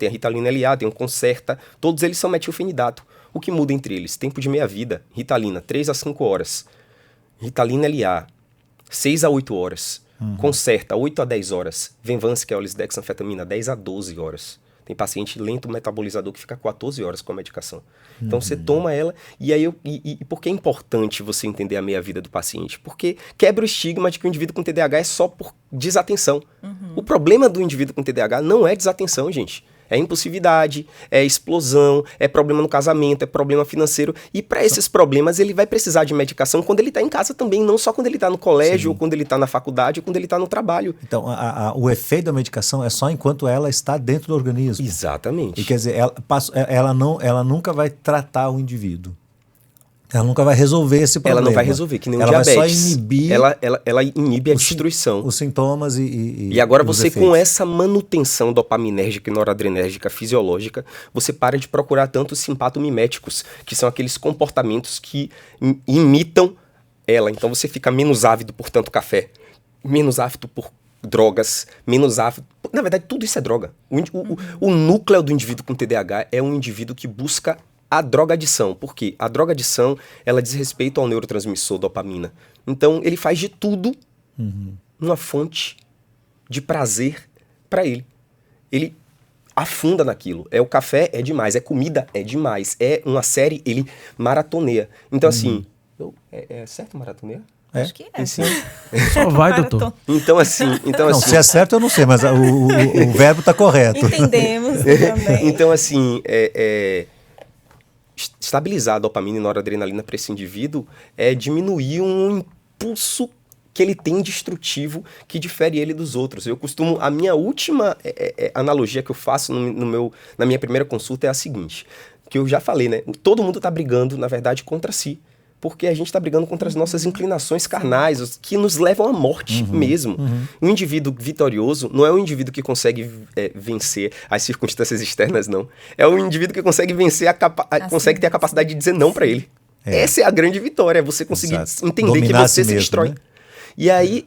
LA, tem o Concerta, todos eles são metilfenidato. O que muda entre eles? Tempo de meia-vida, Ritalina, 3 a 5 horas. Ritalina LA, 6 a 8 horas. Concerta, 8 a 10 horas. Venvance, que é a lisdexanfetamina, 10 a 12 horas. Tem paciente lento metabolizador que fica 14 horas com a medicação. Então você toma ela, e aí por que é importante você entender a meia-vida do paciente? Porque quebra o estigma de que o indivíduo com TDAH é só por desatenção. O problema do indivíduo com TDAH não é desatenção, gente. É impulsividade, é explosão, é problema no casamento, é problema financeiro. E para esses problemas ele vai precisar de medicação quando ele está em casa também, não só quando ele está no colégio, ou quando ele está na faculdade, ou quando ele está no trabalho. Então, o efeito da medicação é só enquanto ela está dentro do organismo. Exatamente. E quer dizer, ela nunca vai tratar o indivíduo. Ela nunca vai resolver esse problema. Ela não vai resolver, que nem o ela diabetes. Vai só inibir... Ela inibe a destruição. Os sintomas e agora os você, efeitos. com essa manutenção dopaminérgica e noradrenérgica fisiológica, você para de procurar tanto os simpatomiméticos, que são aqueles comportamentos que imitam ela. Então você fica menos ávido por tanto café, menos ávido por drogas, menos ávido... Na verdade, tudo isso é droga. O núcleo do indivíduo com TDAH é um indivíduo que busca a drogadição. Por quê? A drogadição, ela diz respeito ao neurotransmissor dopamina. Então, ele faz de tudo uma fonte de prazer para ele. Ele afunda naquilo. É o café, é demais. É comida, é demais. É uma série, ele maratoneia. Então, assim... É certo maratoneia? Acho que é. Sim. Só vai, doutor. Então, assim... Não, se é certo eu não sei, mas o verbo está correto. Entendemos também. Então, assim... Estabilizar a dopamina e noradrenalina para esse indivíduo é diminuir um impulso que ele tem destrutivo que difere ele dos outros. Eu costumo... A minha última analogia que eu faço na minha primeira consulta é a seguinte, que eu já falei, né? Todo mundo está brigando, na verdade, contra si. Porque a gente está brigando contra as nossas inclinações carnais, que nos levam à morte mesmo. Um indivíduo vitorioso não é um indivíduo que consegue vencer as circunstâncias externas, não. É um indivíduo que consegue vencer, consegue ter a capacidade de dizer não para ele. Essa é a grande vitória, é você conseguir entender dominar que você si se mesmo, destrói. né? E aí,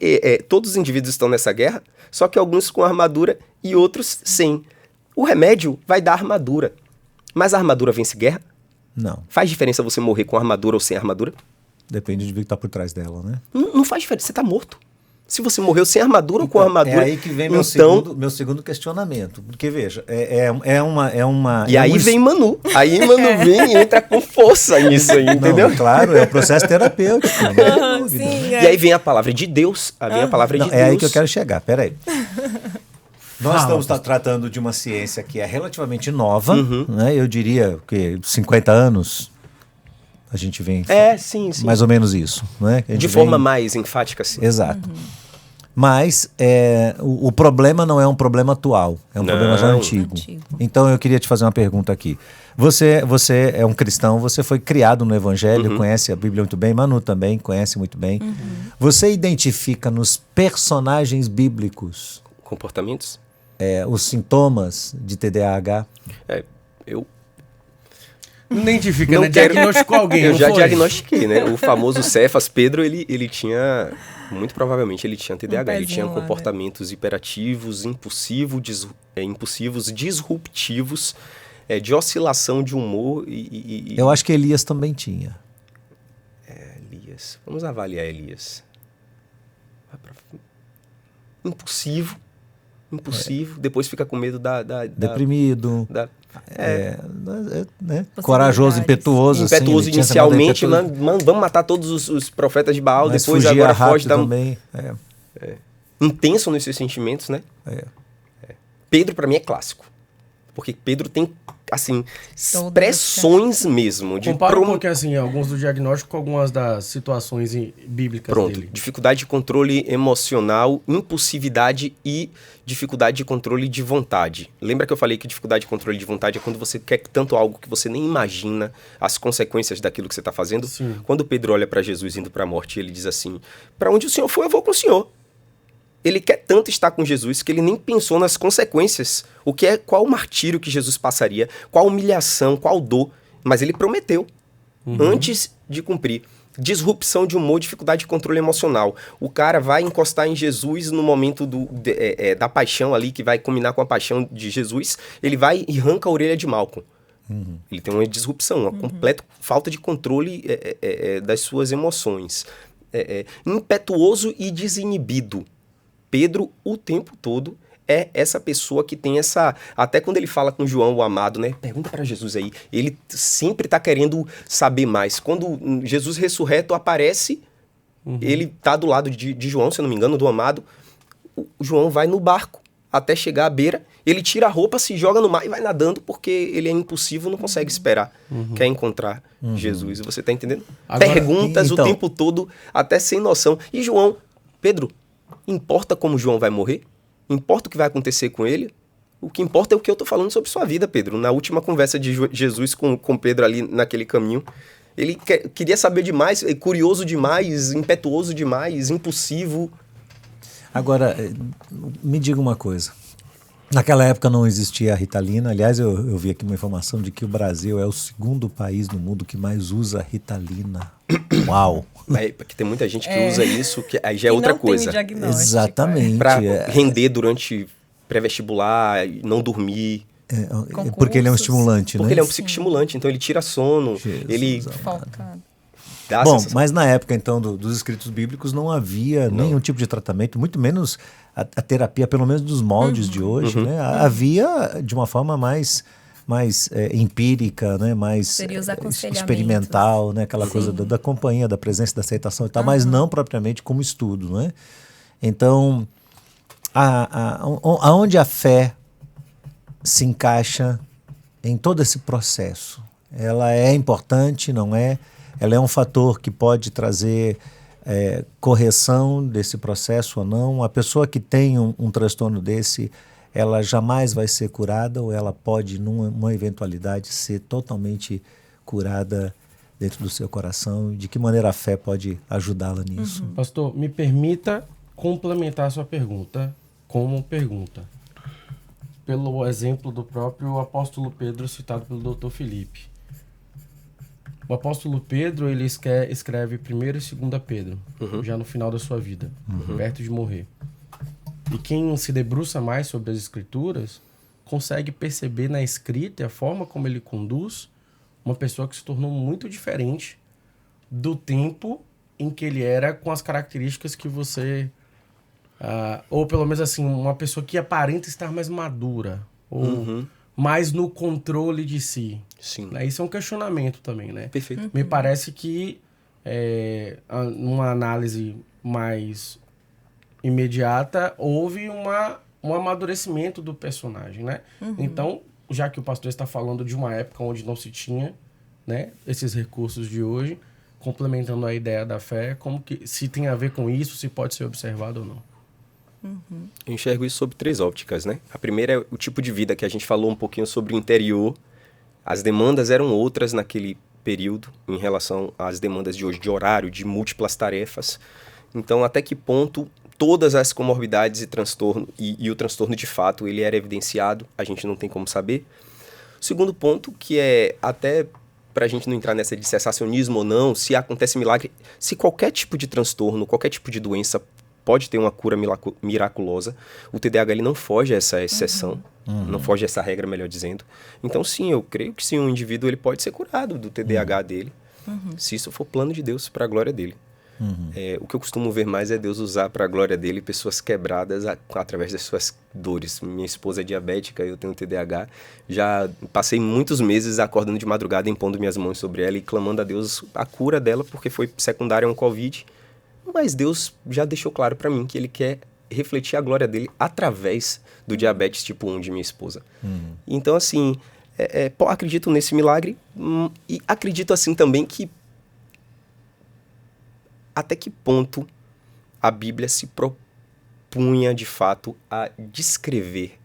todos os indivíduos estão nessa guerra, só que alguns com armadura e outros sem. O remédio vai dar armadura. Mas a armadura vence guerra? Não. Faz diferença você morrer com armadura ou sem armadura? Depende de ver o que está por trás dela, né? Não faz diferença, você está morto. Se você morreu sem armadura ou com armadura... É aí que vem então... meu segundo questionamento. Porque, veja, é uma... E aí vem Manu. Aí Manu vem e entra com força nisso aí, entendeu? Não, claro, é o processo terapêutico. Né? Sim, E aí vem a palavra de Deus. Vem a palavra de Não, Deus. é aí que eu quero chegar, peraí. Nós estamos tratando de uma ciência que é relativamente nova, né? Eu diria que 50 anos a gente vem... Sim. Mais ou menos isso, né? De forma mais enfática, sim. Exato. Mas o problema não é um problema atual, é um problema já antigo. Então eu queria te fazer uma pergunta aqui. Você é um cristão, você foi criado no Evangelho, conhece a Bíblia muito bem, Manu também conhece muito bem. Você identifica nos personagens bíblicos Comportamentos? os sintomas de TDAH? Eu Identifica, não né? quero- Diagnosticou alguém, Eu não já foi? diagnostiquei, né? O famoso Cefas, Pedro, ele tinha... Muito provavelmente ele tinha TDAH. Ele tinha pezinho lá, né? comportamentos hiperativos, impulsivos, disruptivos, de oscilação de humor e... Eu acho que Elias também tinha. Elias. Vamos avaliar Elias. Impulsivo. Depois fica com medo da Deprimido. Né? Possibilidades. Corajoso, impetuoso. assim, impetuoso ele tinha essa moda inicialmente, impetuosa, vamos matar todos os profetas de Baal, mas depois fugia agora rápido foge da... também. Intenso nos seus sentimentos, né? Pedro, pra mim, é clássico. Porque Pedro tem assim, expressões mesmo. Compara um pouquinho, assim, alguns do diagnóstico com algumas das situações bíblicas dele. Dificuldade de controle emocional, impulsividade e dificuldade de controle de vontade. Lembra que eu falei que dificuldade de controle de vontade é quando você quer tanto algo que você nem imagina as consequências daquilo que você está fazendo? Sim. Quando Pedro olha para Jesus indo para a morte, ele diz assim, para onde o Senhor for, eu vou com o Senhor. Ele quer tanto estar com Jesus que ele nem pensou nas consequências. Qual o martírio que Jesus passaria, qual humilhação, qual dor. Mas ele prometeu, antes de cumprir. Disrupção de humor, dificuldade de controle emocional. O cara vai encostar em Jesus no momento da paixão ali, que vai combinar com a paixão de Jesus. Ele vai e arranca a orelha de Malcolm. Ele tem uma disrupção, uma completa falta de controle das suas emoções. Impetuoso e desinibido. Pedro, o tempo todo, é essa pessoa que tem essa... Até quando ele fala com João, o amado, né? Pergunta para Jesus aí. Ele sempre tá querendo saber mais. Quando Jesus ressurreto aparece, ele tá do lado de João, se eu não me engano, do amado. O João vai no barco até chegar à beira. Ele tira a roupa, se joga no mar e vai nadando porque ele é impulsivo, não consegue esperar. Quer encontrar Jesus. Você tá entendendo? Agora, perguntas então... o tempo todo, até sem noção. E João, Pedro... Importa como João vai morrer? Importa o que vai acontecer com ele? O que importa é o que eu estou falando sobre sua vida, Pedro. Na última conversa de Jesus com Pedro ali naquele caminho, ele queria saber demais, curioso demais, impetuoso demais, impulsivo. Agora, me diga uma coisa. Naquela época não existia a Ritalina. Aliás, eu vi aqui uma informação de que o Brasil é o segundo país no mundo que mais usa Ritalina. Uau! Porque tem muita gente que usa isso, que aí já é outra coisa. Exatamente. Para render durante pré-vestibular, não dormir. Porque ele é um estimulante, né? Porque ele é um psicoestimulante, então ele tira sono, ele... Focado. Bom, mas na época, então, dos escritos bíblicos não havia nenhum tipo de tratamento, muito menos a terapia, pelo menos dos moldes de hoje, né? Havia de uma forma mais empírica, né? Mais experimental, né? Aquela coisa da companhia, da presença, da aceitação e tal, mas não propriamente como estudo, né? Então, aonde a fé se encaixa em todo esse processo? Ela é importante, não é? Ela é um fator que pode trazer correção desse processo ou não? A pessoa que tem um transtorno desse, ela jamais vai ser curada ou ela pode, numa eventualidade, ser totalmente curada dentro do seu coração? De que maneira a fé pode ajudá-la nisso? Pastor, me permita complementar a sua pergunta como pergunta. Pelo exemplo do próprio apóstolo Pedro citado pelo Dr. Felipe. O apóstolo Pedro, ele escreve 1º e 2º Pedro, já no final da sua vida, perto de morrer. E quem se debruça mais sobre as escrituras, consegue perceber na escrita e a forma como ele conduz uma pessoa que se tornou muito diferente do tempo em que ele era, com as características que você... ou pelo menos assim, uma pessoa que aparenta estar mais madura, ou mais no controle de si. Sim. Isso é um questionamento também, né? Perfeito. Me parece que numa análise mais imediata houve um amadurecimento do personagem, né? Então, já que o pastor está falando de uma época onde não se tinha, né, esses recursos de hoje, complementando a ideia da fé, como que se tem a ver com isso, se pode ser observado ou não? Eu enxergo isso sob 3 ópticas, né? A primeira é o tipo de vida que a gente falou um pouquinho sobre o interior. As demandas eram outras naquele período em relação às demandas de hoje, de horário, de múltiplas tarefas. Então, até que ponto todas as comorbidades e transtorno, e o transtorno de fato, ele era evidenciado, a gente não tem como saber. O segundo ponto, que é até para a gente não entrar nessa de cessacionismo ou não, se acontece milagre, se qualquer tipo de transtorno, qualquer tipo de doença pode ter uma cura miraculosa, o TDAH ele não foge a essa exceção, não foge a essa regra, melhor dizendo. Então, sim, eu creio que sim, um indivíduo ele pode ser curado do TDAH dele, se isso for plano de Deus para a glória dele. O que eu costumo ver mais é Deus usar para a glória dele pessoas quebradas através das suas dores. Minha esposa é diabética, eu tenho TDAH. Já passei muitos meses acordando de madrugada, impondo minhas mãos sobre ela e clamando a Deus a cura dela, porque foi secundária a um Covid. Mas Deus já deixou claro para mim que ele quer refletir a glória dele através do diabetes tipo 1 de minha esposa. Então, assim, acredito nesse milagre e acredito assim também que até que ponto a Bíblia se propunha de fato a descrever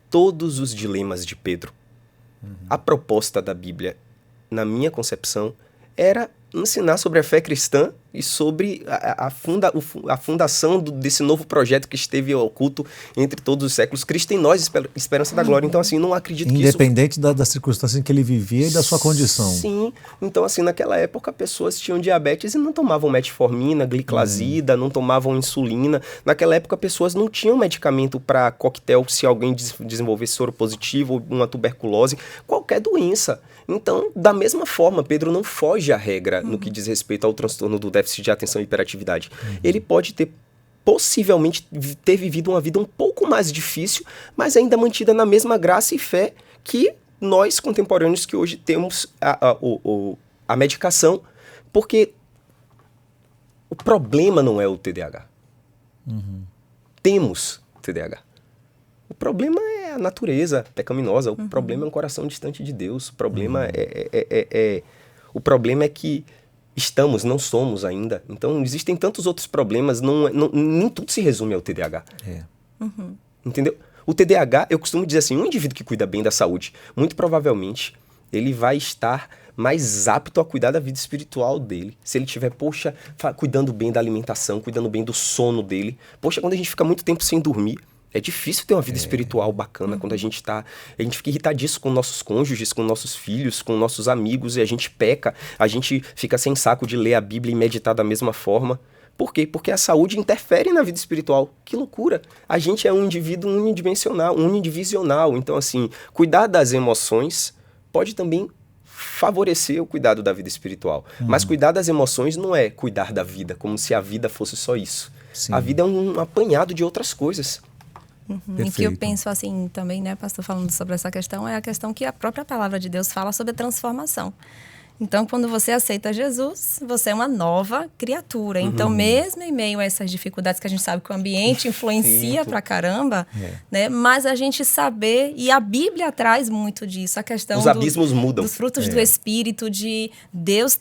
todos os dilemas de Pedro. A proposta da Bíblia, na minha concepção, era ensinar sobre a fé cristã e sobre a fundação desse novo projeto que esteve oculto entre todos os séculos. Cristo em nós, esperança da glória. Então, assim, não acredito que isso... Independente das circunstâncias em que ele vivia e da sua condição. Sim. Então, assim, naquela época, pessoas tinham diabetes e não tomavam metformina, gliclazida, não tomavam insulina. Naquela época, pessoas não tinham medicamento para coquetel se alguém desenvolvesse soro positivo ou uma tuberculose, qualquer doença. Então, da mesma forma, Pedro não foge à regra no que diz respeito ao transtorno do déficit de atenção e hiperatividade. Ele pode possivelmente ter vivido uma vida um pouco mais difícil, mas ainda mantida na mesma graça e fé que nós, contemporâneos, que hoje temos a medicação, porque o problema não é o TDAH. Temos TDAH. O problema é a natureza pecaminosa, o problema é um coração distante de Deus, o problema o problema é que não somos ainda. Então, existem tantos outros problemas, nem tudo se resume ao TDAH. Entendeu? O TDAH, eu costumo dizer assim, um indivíduo que cuida bem da saúde, muito provavelmente, ele vai estar mais apto a cuidar da vida espiritual dele. Se ele estiver, cuidando bem da alimentação, cuidando bem do sono dele. Quando a gente fica muito tempo sem dormir, é difícil ter uma vida espiritual bacana quando a gente fica irritadíssimo com nossos cônjuges, com nossos filhos, com nossos amigos, e a gente peca, a gente fica sem saco de ler a Bíblia e meditar da mesma forma. Por quê? Porque a saúde interfere na vida espiritual. Que loucura! A gente é um indivíduo unidivisional. Então, assim, cuidar das emoções pode também favorecer o cuidado da vida espiritual. Mas cuidar das emoções não é cuidar da vida, como se a vida fosse só isso. Sim. A vida é um apanhado de outras coisas. E que eu penso assim também, né, pastor, falando sobre essa questão, é a questão que a própria palavra de Deus fala sobre a transformação. Então, quando você aceita Jesus, você é uma nova criatura. Então, mesmo em meio a essas dificuldades que a gente sabe que o ambiente influencia pra caramba, né? Mas a gente saber, e a Bíblia traz muito disso, a questão os abismos mudam. Dos frutos do Espírito, de Deus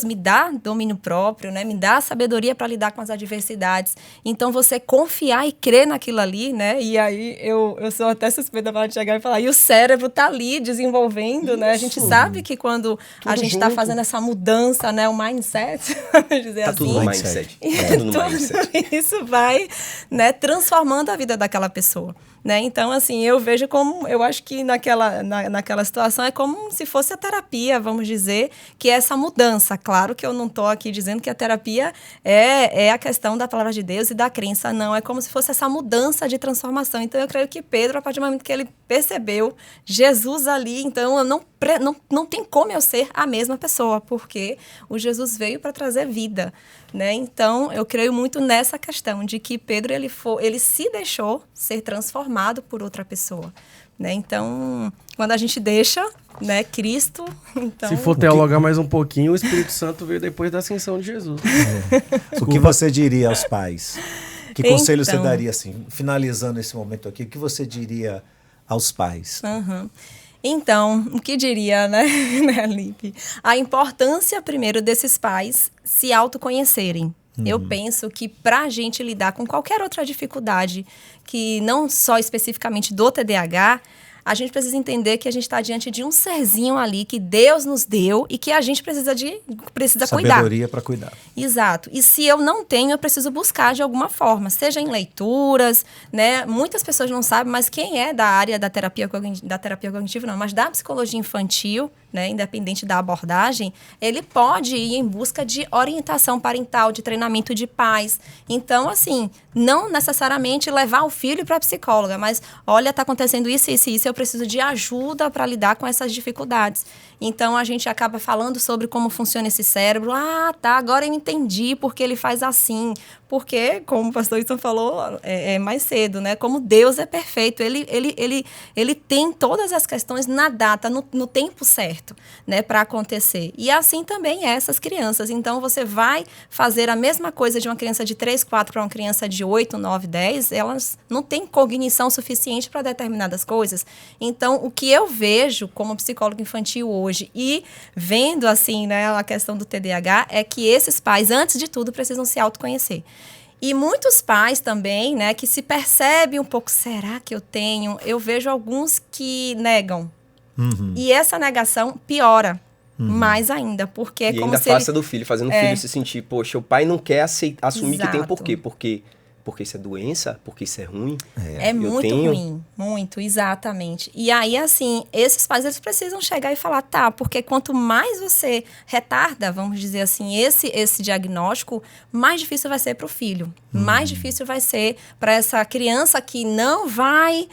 me dá domínio próprio, né? Me dá sabedoria para lidar com as adversidades. Então, você confiar e crer naquilo ali, né? E aí, eu sou até suspeita para chegar e falar, e o cérebro tá ali desenvolvendo, isso, né? A gente sabe que quando a gente está fazendo essa mudança, né? O mindset, vamos dizer assim. Tudo no mindset. Tudo no mindset. Isso vai, né, transformando a vida daquela pessoa. Né? Então, assim, eu vejo como... Eu acho que naquela situação é como se fosse a terapia, vamos dizer, que é essa mudança. Claro que eu não estou aqui dizendo que a terapia é a questão da palavra de Deus e da crença, não. É como se fosse essa mudança de transformação. Então, eu creio que Pedro, a partir do momento que ele percebeu Jesus ali, então, eu não tem como eu ser a mesma pessoa, porque o Jesus veio para trazer vida, né? Então, eu creio muito nessa questão de que Pedro, ele se deixou ser transformado por outra pessoa, né? Então, quando a gente deixa, né, Cristo... Então... Se for teologar mais um pouquinho, o Espírito Santo veio depois da ascensão de Jesus. O que você diria aos pais? Que conselho você daria, assim, finalizando esse momento aqui, o que você diria aos pais? Então, o que diria, né, Lipe? A importância, primeiro, desses pais se autoconhecerem. Eu penso que para a gente lidar com qualquer outra dificuldade, que não só especificamente do TDAH, a gente precisa entender que a gente está diante de um serzinho ali que Deus nos deu e que a gente precisa cuidar. Sabedoria para cuidar. Exato. E se eu não tenho, eu preciso buscar de alguma forma, seja em leituras, né? Muitas pessoas não sabem, mas quem é da área da terapia cognitiva, não, mas da psicologia infantil, né, independente da abordagem, ele pode ir em busca de orientação parental, de treinamento de pais. Então, assim, não necessariamente levar o filho para a psicóloga, mas, olha, está acontecendo isso, isso e isso, eu preciso de ajuda para lidar com essas dificuldades. Então, a gente acaba falando sobre como funciona esse cérebro. Ah, tá, agora eu entendi porque ele faz assim, porque, como o pastor Wilson falou mais cedo, né? Como Deus é perfeito, ele tem todas as questões na data, no tempo certo, né? Para acontecer. E assim também essas crianças. Então, você vai fazer a mesma coisa de uma criança de 3, 4 para uma criança de 8, 9, 10, elas não têm cognição suficiente para determinadas coisas. Então, o que eu vejo como psicólogo infantil hoje e vendo, assim, né, a questão do TDAH é que esses pais, antes de tudo, precisam se autoconhecer. E muitos pais também, né, que se percebem um pouco, será que eu tenho? Eu vejo alguns que negam. E essa negação piora mais ainda, porque é e como ainda se afasta do filho, fazendo o filho se sentir, poxa, o pai não quer assumir que tem por quê? Porque isso é doença? Porque isso é ruim? É muito ruim, muito, exatamente. E aí, assim, esses pais, eles precisam chegar e falar, tá, porque quanto mais você retarda, vamos dizer assim, esse diagnóstico, mais difícil vai ser para o filho. Mais difícil vai ser para essa criança que não vai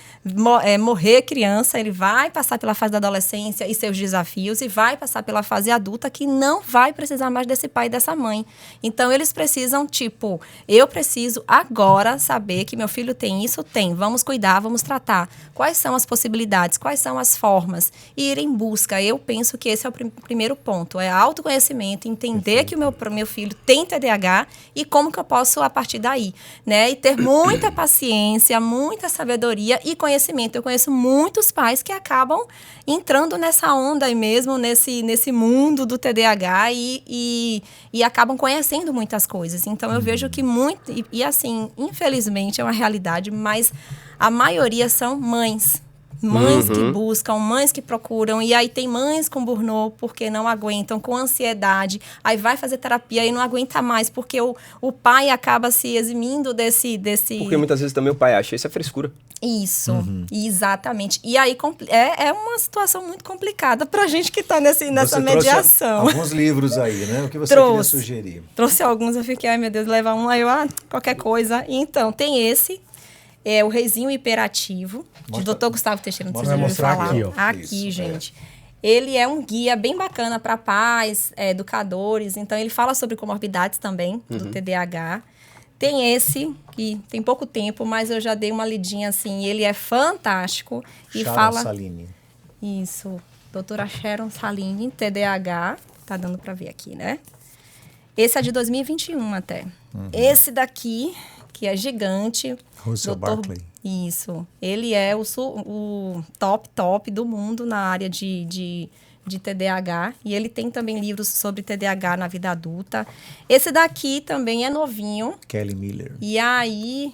morrer criança, ele vai passar pela fase da adolescência e seus desafios e vai passar pela fase adulta que não vai precisar mais desse pai e dessa mãe. Então, eles precisam, tipo, eu preciso agora saber que meu filho tem isso, vamos cuidar, vamos tratar. Quais são as possibilidades, quais são as formas? E ir em busca. Eu penso que esse é o primeiro ponto, é autoconhecimento, entender que o meu filho tem TDAH e como que eu posso, a partir daí, né? E ter muita paciência, muita sabedoria e conhecimento. Eu conheço muitos pais que acabam entrando nessa onda aí mesmo, nesse mundo do TDAH e acabam conhecendo muitas coisas. Então, eu vejo que muito... E assim, infelizmente, é uma realidade, mas a maioria são mães. Mães que buscam, mães que procuram. E aí tem mães com burnout porque não aguentam, com ansiedade. Aí vai fazer terapia e não aguenta mais, porque o pai acaba se eximindo desse... Porque muitas vezes também o pai acha, isso é frescura. Isso, exatamente. E aí é uma situação muito complicada pra gente que tá nessa mediação. Alguns livros aí, né? O que você queria sugerir? Trouxe alguns, eu fiquei, ai meu Deus, levar um, aí eu, qualquer coisa. Então, tem esse, o Reizinho Hiperativo, de Dr. Gustavo Teixeira, não sei se você mostrar falar. aqui, ó. Aqui, Isso, gente. Ele é um guia bem bacana para pais, educadores, então ele fala sobre comorbidades também, do TDAH. Tem esse, que tem pouco tempo, mas eu já dei uma lidinha assim, ele é fantástico. E Sharon Salini. Isso, doutora Sharon Salini, TDAH, tá dando para ver aqui, né? Esse é de 2021 até. Esse daqui, que é gigante. Russell Barkley. Isso, ele é o top do mundo na área de TDAH, e ele tem também livros sobre TDAH na vida adulta. Esse daqui também é novinho. Kelly Miller. E aí,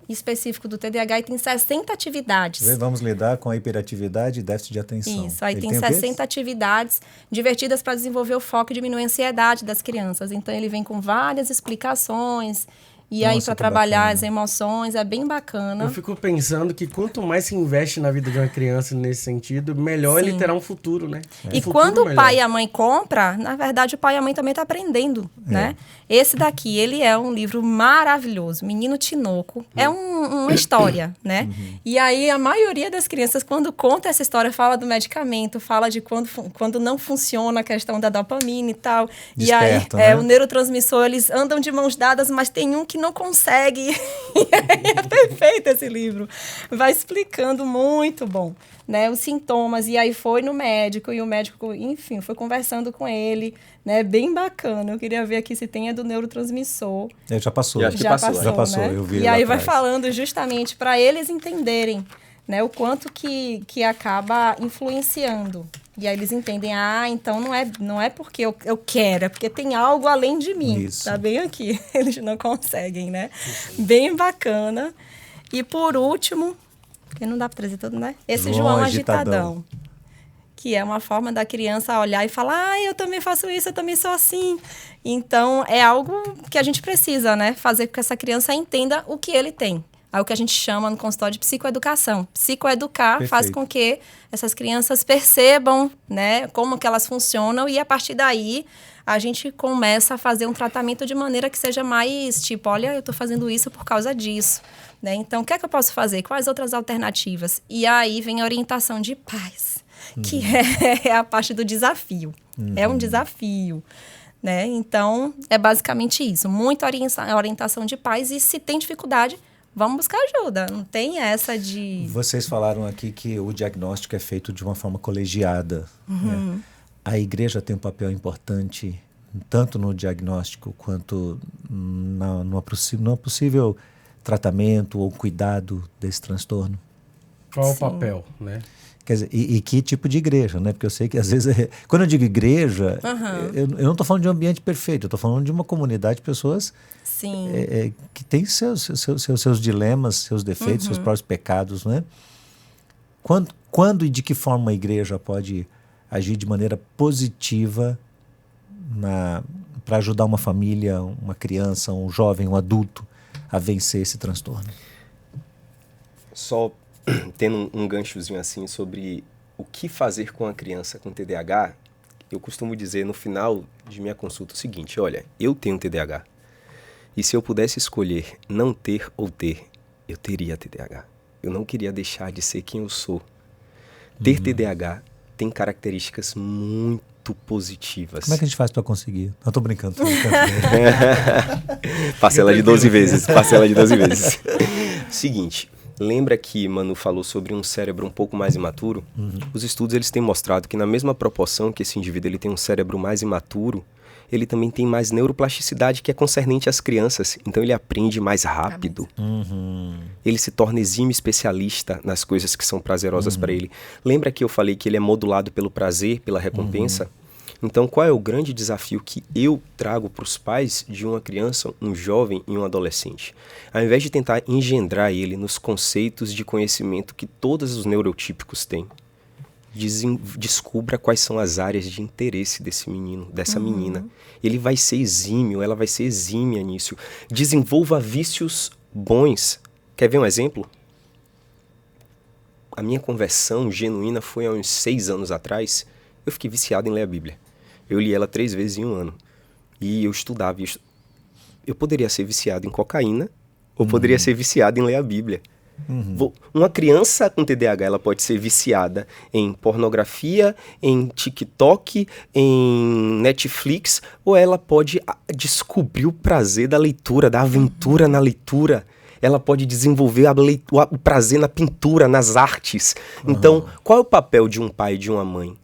específico do TDAH, e tem 60 atividades. Vamos lidar com a hiperatividade e déficit de atenção. Isso, aí tem 60 atividades divertidas para desenvolver o foco e diminuir a ansiedade das crianças. Então, ele vem com várias explicações. E aí, para trabalhar as emoções, é bem bacana. Eu fico pensando que quanto mais se investe na vida de uma criança nesse sentido, melhor ele terá um futuro, né? E quando o pai e a mãe compram, na verdade, o pai e a mãe também estão aprendendo, né? Esse daqui, ele é um livro maravilhoso, Menino Tinoco. É uma história, né? E aí, a maioria das crianças, quando conta essa história, fala do medicamento, fala de quando não funciona a questão da dopamina e tal. Desperta, e aí, né? o neurotransmissor, eles andam de mãos dadas, mas tem um que não consegue. É perfeito esse livro. Vai explicando, muito bom, né, os sintomas. E aí foi no médico, e o médico, enfim, foi conversando com ele, né, bem bacana. Eu queria ver aqui se tem a do neurotransmissor. Já passou. Já passou, né? Eu vi. E aí vai falando justamente para eles entenderem, né, o quanto que acaba influenciando. E aí eles entendem, então não é porque eu quero, é porque tem algo além de mim. Isso. Tá bem aqui. Eles não conseguem, né? Bem bacana. E por último, porque não dá para trazer tudo, né? Esse João Agitadão. Que é uma forma da criança olhar e falar, eu também faço isso, eu também sou assim. Então, é algo que a gente precisa, né? Fazer com que essa criança entenda o que ele tem. É o que a gente chama no consultório de psicoeducação. Psicoeducar faz com que essas crianças percebam, né, como que elas funcionam, e a partir daí a gente começa a fazer um tratamento de maneira que seja mais tipo, olha, eu estou fazendo isso por causa disso, né? Então, o que é que eu posso fazer? Quais outras alternativas? E aí vem a orientação de pais, que é a parte do desafio. É um desafio. né? Então, é basicamente isso. Muita orientação de pais, e se tem dificuldade, vamos buscar ajuda. Não tem essa de... Vocês falaram aqui que o diagnóstico é feito de uma forma colegiada. Né? A igreja tem um papel importante, tanto no diagnóstico quanto no possível tratamento ou cuidado desse transtorno. Qual o papel, né? Quer dizer, e que tipo de igreja, né? Porque eu sei que às vezes, quando eu digo igreja, eu não estou falando de um ambiente perfeito, eu estou falando de uma comunidade de pessoas que tem seus dilemas, seus defeitos, seus próprios pecados, né? Quando e de que forma a igreja pode agir de maneira positiva para ajudar uma família, uma criança, um jovem, um adulto a vencer esse transtorno? Só tendo um ganchozinho assim sobre o que fazer com a criança com TDAH, eu costumo dizer no final de minha consulta o seguinte: olha, eu tenho TDAH, e se eu pudesse escolher não ter ou ter, eu teria TDAH. Eu não queria deixar de ser quem eu sou. Ter TDAH tem características muito positivas. Como é que a gente faz para conseguir? Não, tô brincando. Parcela de 12 vezes. Parcela de 12 vezes. Seguinte, lembra que Manu falou sobre um cérebro um pouco mais imaturo? Os estudos eles têm mostrado que na mesma proporção que esse indivíduo ele tem um cérebro mais imaturo, ele também tem mais neuroplasticidade, que é concernente às crianças. Então ele aprende mais rápido. Ele se torna exímio especialista nas coisas que são prazerosas para ele. Lembra que eu falei que ele é modulado pelo prazer, pela recompensa? Então qual é o grande desafio que eu trago para os pais de uma criança, um jovem e um adolescente? Ao invés de tentar engendrar ele nos conceitos de conhecimento que todos os neurotípicos têm, descubra quais são as áreas de interesse desse menino, dessa menina. Ele vai ser exímio, ela vai ser exímia nisso. Desenvolva vícios bons. Quer ver um exemplo? A minha conversão genuína foi há uns 6 anos atrás. Eu fiquei viciado em ler a Bíblia. Eu li ela 3 vezes em um ano. E eu estudava. Eu poderia ser viciado em cocaína ou poderia ser viciado em ler a Bíblia. Uma criança com TDAH ela pode ser viciada em pornografia, em TikTok, em Netflix, ou ela pode descobrir o prazer da leitura, da aventura na leitura. Ela pode desenvolver o prazer na pintura, nas artes. Então, qual é o papel de um pai e de uma mãe?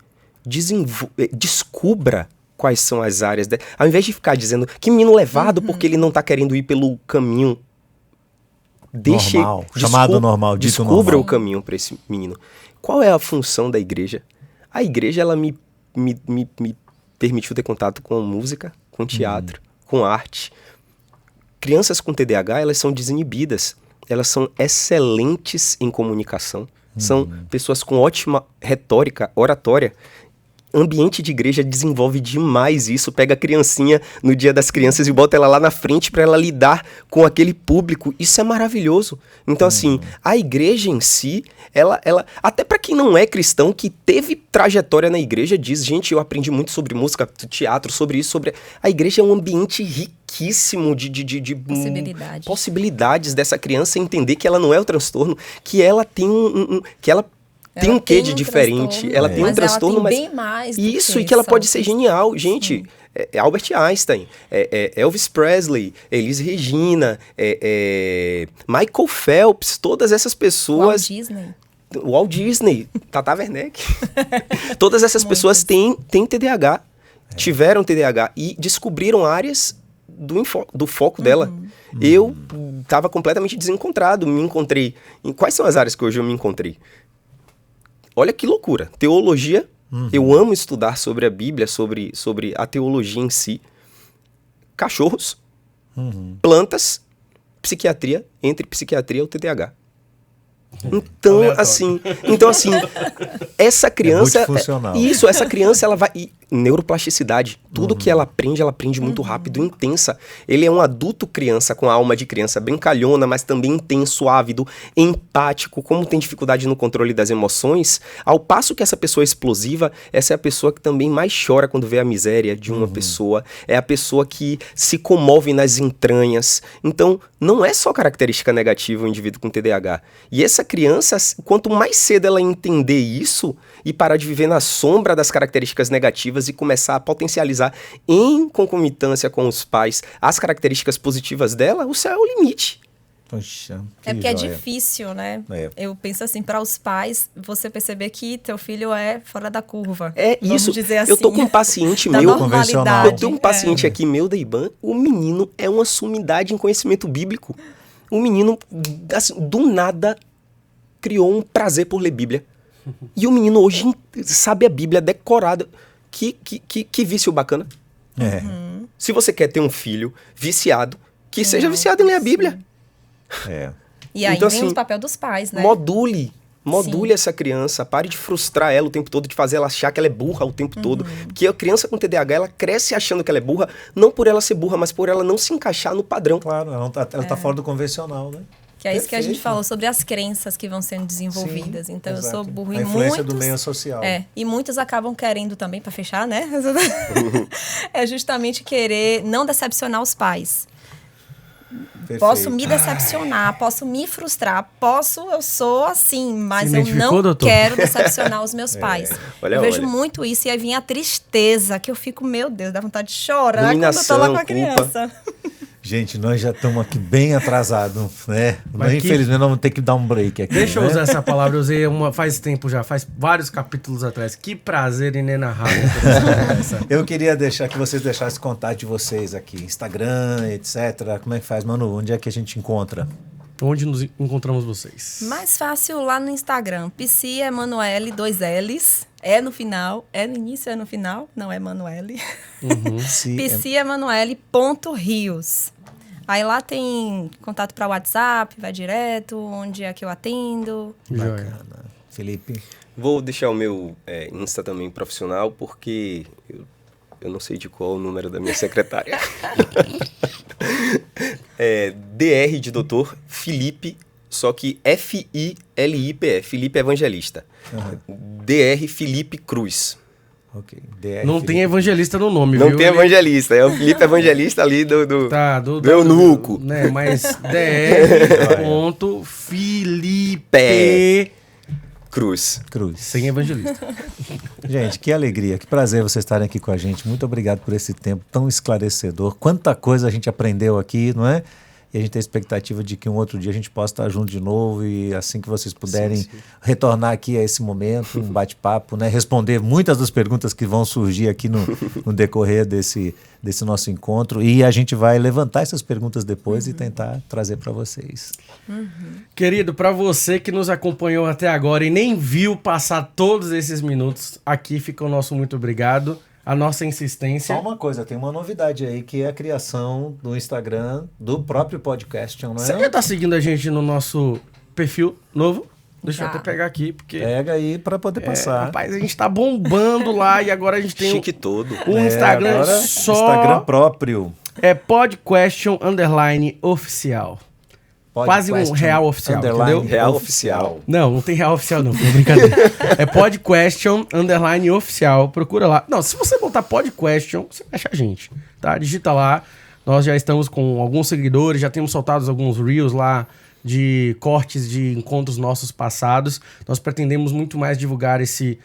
Descubra quais são as áreas. Ao invés de ficar dizendo que menino levado porque ele não está querendo ir pelo caminho chamado normal, dito normal. Descubra o caminho para esse menino. Qual é a função da igreja? A igreja, ela me permitiu ter contato com música, com teatro, com arte. Crianças com TDAH, elas são desinibidas. Elas são excelentes em comunicação. São pessoas com ótima retórica, oratória. Ambiente de igreja desenvolve demais isso. Pega a criancinha no Dia das Crianças e bota ela lá na frente para ela lidar com aquele público. Isso é maravilhoso. Então, assim, a igreja em si, ela até para quem não é cristão, que teve trajetória na igreja, diz, gente, eu aprendi muito sobre música, teatro, sobre isso, sobre... A igreja é um ambiente riquíssimo de possibilidades dessa criança entender que ela não é o transtorno, que ela tem tem um quê de diferente, ela tem um transtorno, mas bem mais isso, e que ela pode ser genial. Gente, Albert Einstein, Elvis Presley, Elis Regina, Michael Phelps, todas essas pessoas... Walt Disney, Tata Werneck. Todas essas pessoas têm TDAH, tiveram TDAH e descobriram áreas do foco dela. Eu estava completamente desencontrado, me encontrei... Quais são as áreas que hoje eu me encontrei? Olha que loucura. Teologia, eu amo estudar sobre a Bíblia, sobre a teologia em si. Cachorros, plantas, psiquiatria, entre psiquiatria e o TDAH. Então, assim, essa criança... É multifuncional. Isso, essa criança, ela vai... neuroplasticidade. Tudo que ela aprende muito rápido, intensa. Ele é um adulto criança, com a alma de criança, brincalhona, mas também intenso, ávido, empático, como tem dificuldade no controle das emoções. Ao passo que essa pessoa é explosiva, essa é a pessoa que também mais chora quando vê a miséria de uma pessoa. É a pessoa que se comove nas entranhas. Então, não é só característica negativa o indivíduo com TDAH. E essa criança, quanto mais cedo ela entender isso, isso e parar de viver na sombra das características negativas e começar a potencializar em concomitância com os pais as características positivas dela, o céu é o limite. Poxa, É porque joia. é difícil, né? É. Eu penso assim, para os pais, você perceber que teu filho é fora da curva. É Vamos isso. dizer assim, Eu tô com um paciente da meu. normalidade. Eu tenho um paciente aqui meu da IBAN, o menino é uma sumidade em conhecimento bíblico. O menino, assim, do nada, criou um prazer por ler Bíblia. E o menino hoje sabe a Bíblia decorada. Que vício bacana. É. Se você quer ter um filho viciado, que seja viciado em ler a Bíblia. É. E aí Então, vem assim, o papel dos pais, né? Module Sim. essa criança, pare de frustrar ela o tempo todo, de fazer ela achar que ela é burra o tempo todo. Porque a criança com TDAH, ela cresce achando que ela é burra, não por ela ser burra, mas por ela não se encaixar no padrão. Claro, ela tá fora do convencional, né? Que é isso que a gente Perfeito. falou sobre as crenças que vão sendo desenvolvidas. Sim, então, eu exato. sou burro A e influência muitos... do meio social. E muitos acabam querendo também, para fechar, né? É justamente querer não decepcionar os pais. Perfeito. Posso me decepcionar, posso me frustrar, eu sou assim, mas Se eu identificou, não doutor? quero decepcionar os meus pais. Olha, eu vejo olha. muito isso e aí vem a tristeza, que eu fico, meu Deus, dá vontade de chorar Dominação, quando eu tô lá com a culpa. criança. Gente, nós já estamos aqui bem atrasados, né? Mas que- Infelizmente, nós vamos ter que dar um break aqui. Deixa eu né? usar essa palavra, eu usei faz tempo já, faz vários capítulos atrás. Que prazer inenarrável ter essa conversa. Eu queria deixar que vocês deixassem contato de vocês aqui. Instagram, etc. Como é que faz, Manu? Onde é que a gente encontra? Onde nos encontramos vocês? Mais fácil lá no Instagram, Psi Emanuele, 2 L's, é no final, é no início, é no final, não é Emanuele. psiemanuele.rios. Aí lá tem contato para WhatsApp, vai direto, onde é que eu atendo. Joia. Bacana. Felipe? Vou deixar o meu Insta também profissional, porque eu não sei de qual o número da minha secretária. DR de doutor Felipe, só que Filipe, Felipe Evangelista. DR Felipe Cruz. Ok. DR Não Felipe. tem evangelista no nome, Não viu? tem Ele- evangelista, é o Felipe Evangelista ali do Tá, do eunuco. Né, mas dr.filipe Cruz. Cruz. sem evangelista. Gente, que alegria, que prazer vocês estarem aqui com a gente. Muito obrigado por esse tempo tão esclarecedor. Quanta coisa a gente aprendeu aqui, não é? E a gente tem a expectativa de que um outro dia a gente possa estar junto de novo e assim que vocês puderem retornar aqui a esse momento, um bate-papo, né? Responder muitas das perguntas que vão surgir aqui no decorrer desse nosso encontro. E a gente vai levantar essas perguntas depois e tentar trazer para vocês. Querido, pra você que nos acompanhou até agora e nem viu passar todos esses minutos, aqui fica o nosso muito obrigado. A nossa insistência. Só uma coisa, tem uma novidade aí, que é a criação do Instagram do próprio podcast, não é? Você já tá seguindo a gente no nosso perfil novo? Deixa eu Já. até pegar aqui, porque... Pega aí para poder passar. Rapaz, a gente tá bombando lá e agora a gente tem Chique todo. um Instagram agora, só... Instagram próprio. É podquestion_oficial. Quase um real oficial, entendeu? Real oficial. Não tem real oficial não, foi brincadeira. É podquestion_oficial, procura lá. Não, se você botar podquestion, você acha a gente, tá? Digita lá, nós já estamos com alguns seguidores, já temos soltado alguns reels lá de cortes de encontros nossos passados. Nós pretendemos muito mais divulgar esse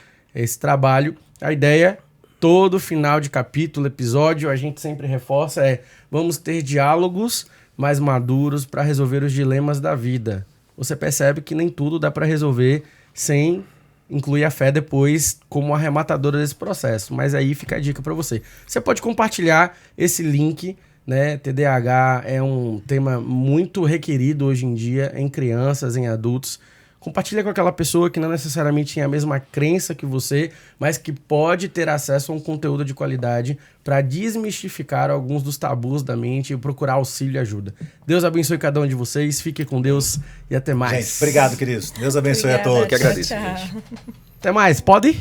trabalho. A ideia, todo final de capítulo, episódio, a gente sempre reforça, vamos ter diálogos mais maduros para resolver os dilemas da vida. Você percebe que nem tudo dá para resolver sem incluir a fé depois como arrematadora desse processo. Mas aí fica a dica para você. Você pode compartilhar esse link, né? TDAH é um tema muito requerido hoje em dia em crianças, em adultos. Compartilha com aquela pessoa que não necessariamente tem a mesma crença que você, mas que pode ter acesso a um conteúdo de qualidade para desmistificar alguns dos tabus da mente e procurar auxílio e ajuda. Deus abençoe cada um de vocês, fique com Deus e até mais. Gente, obrigado, queridos. Deus abençoe a Obrigada, todos. Que agradeço, tchau. gente. Até mais, pode?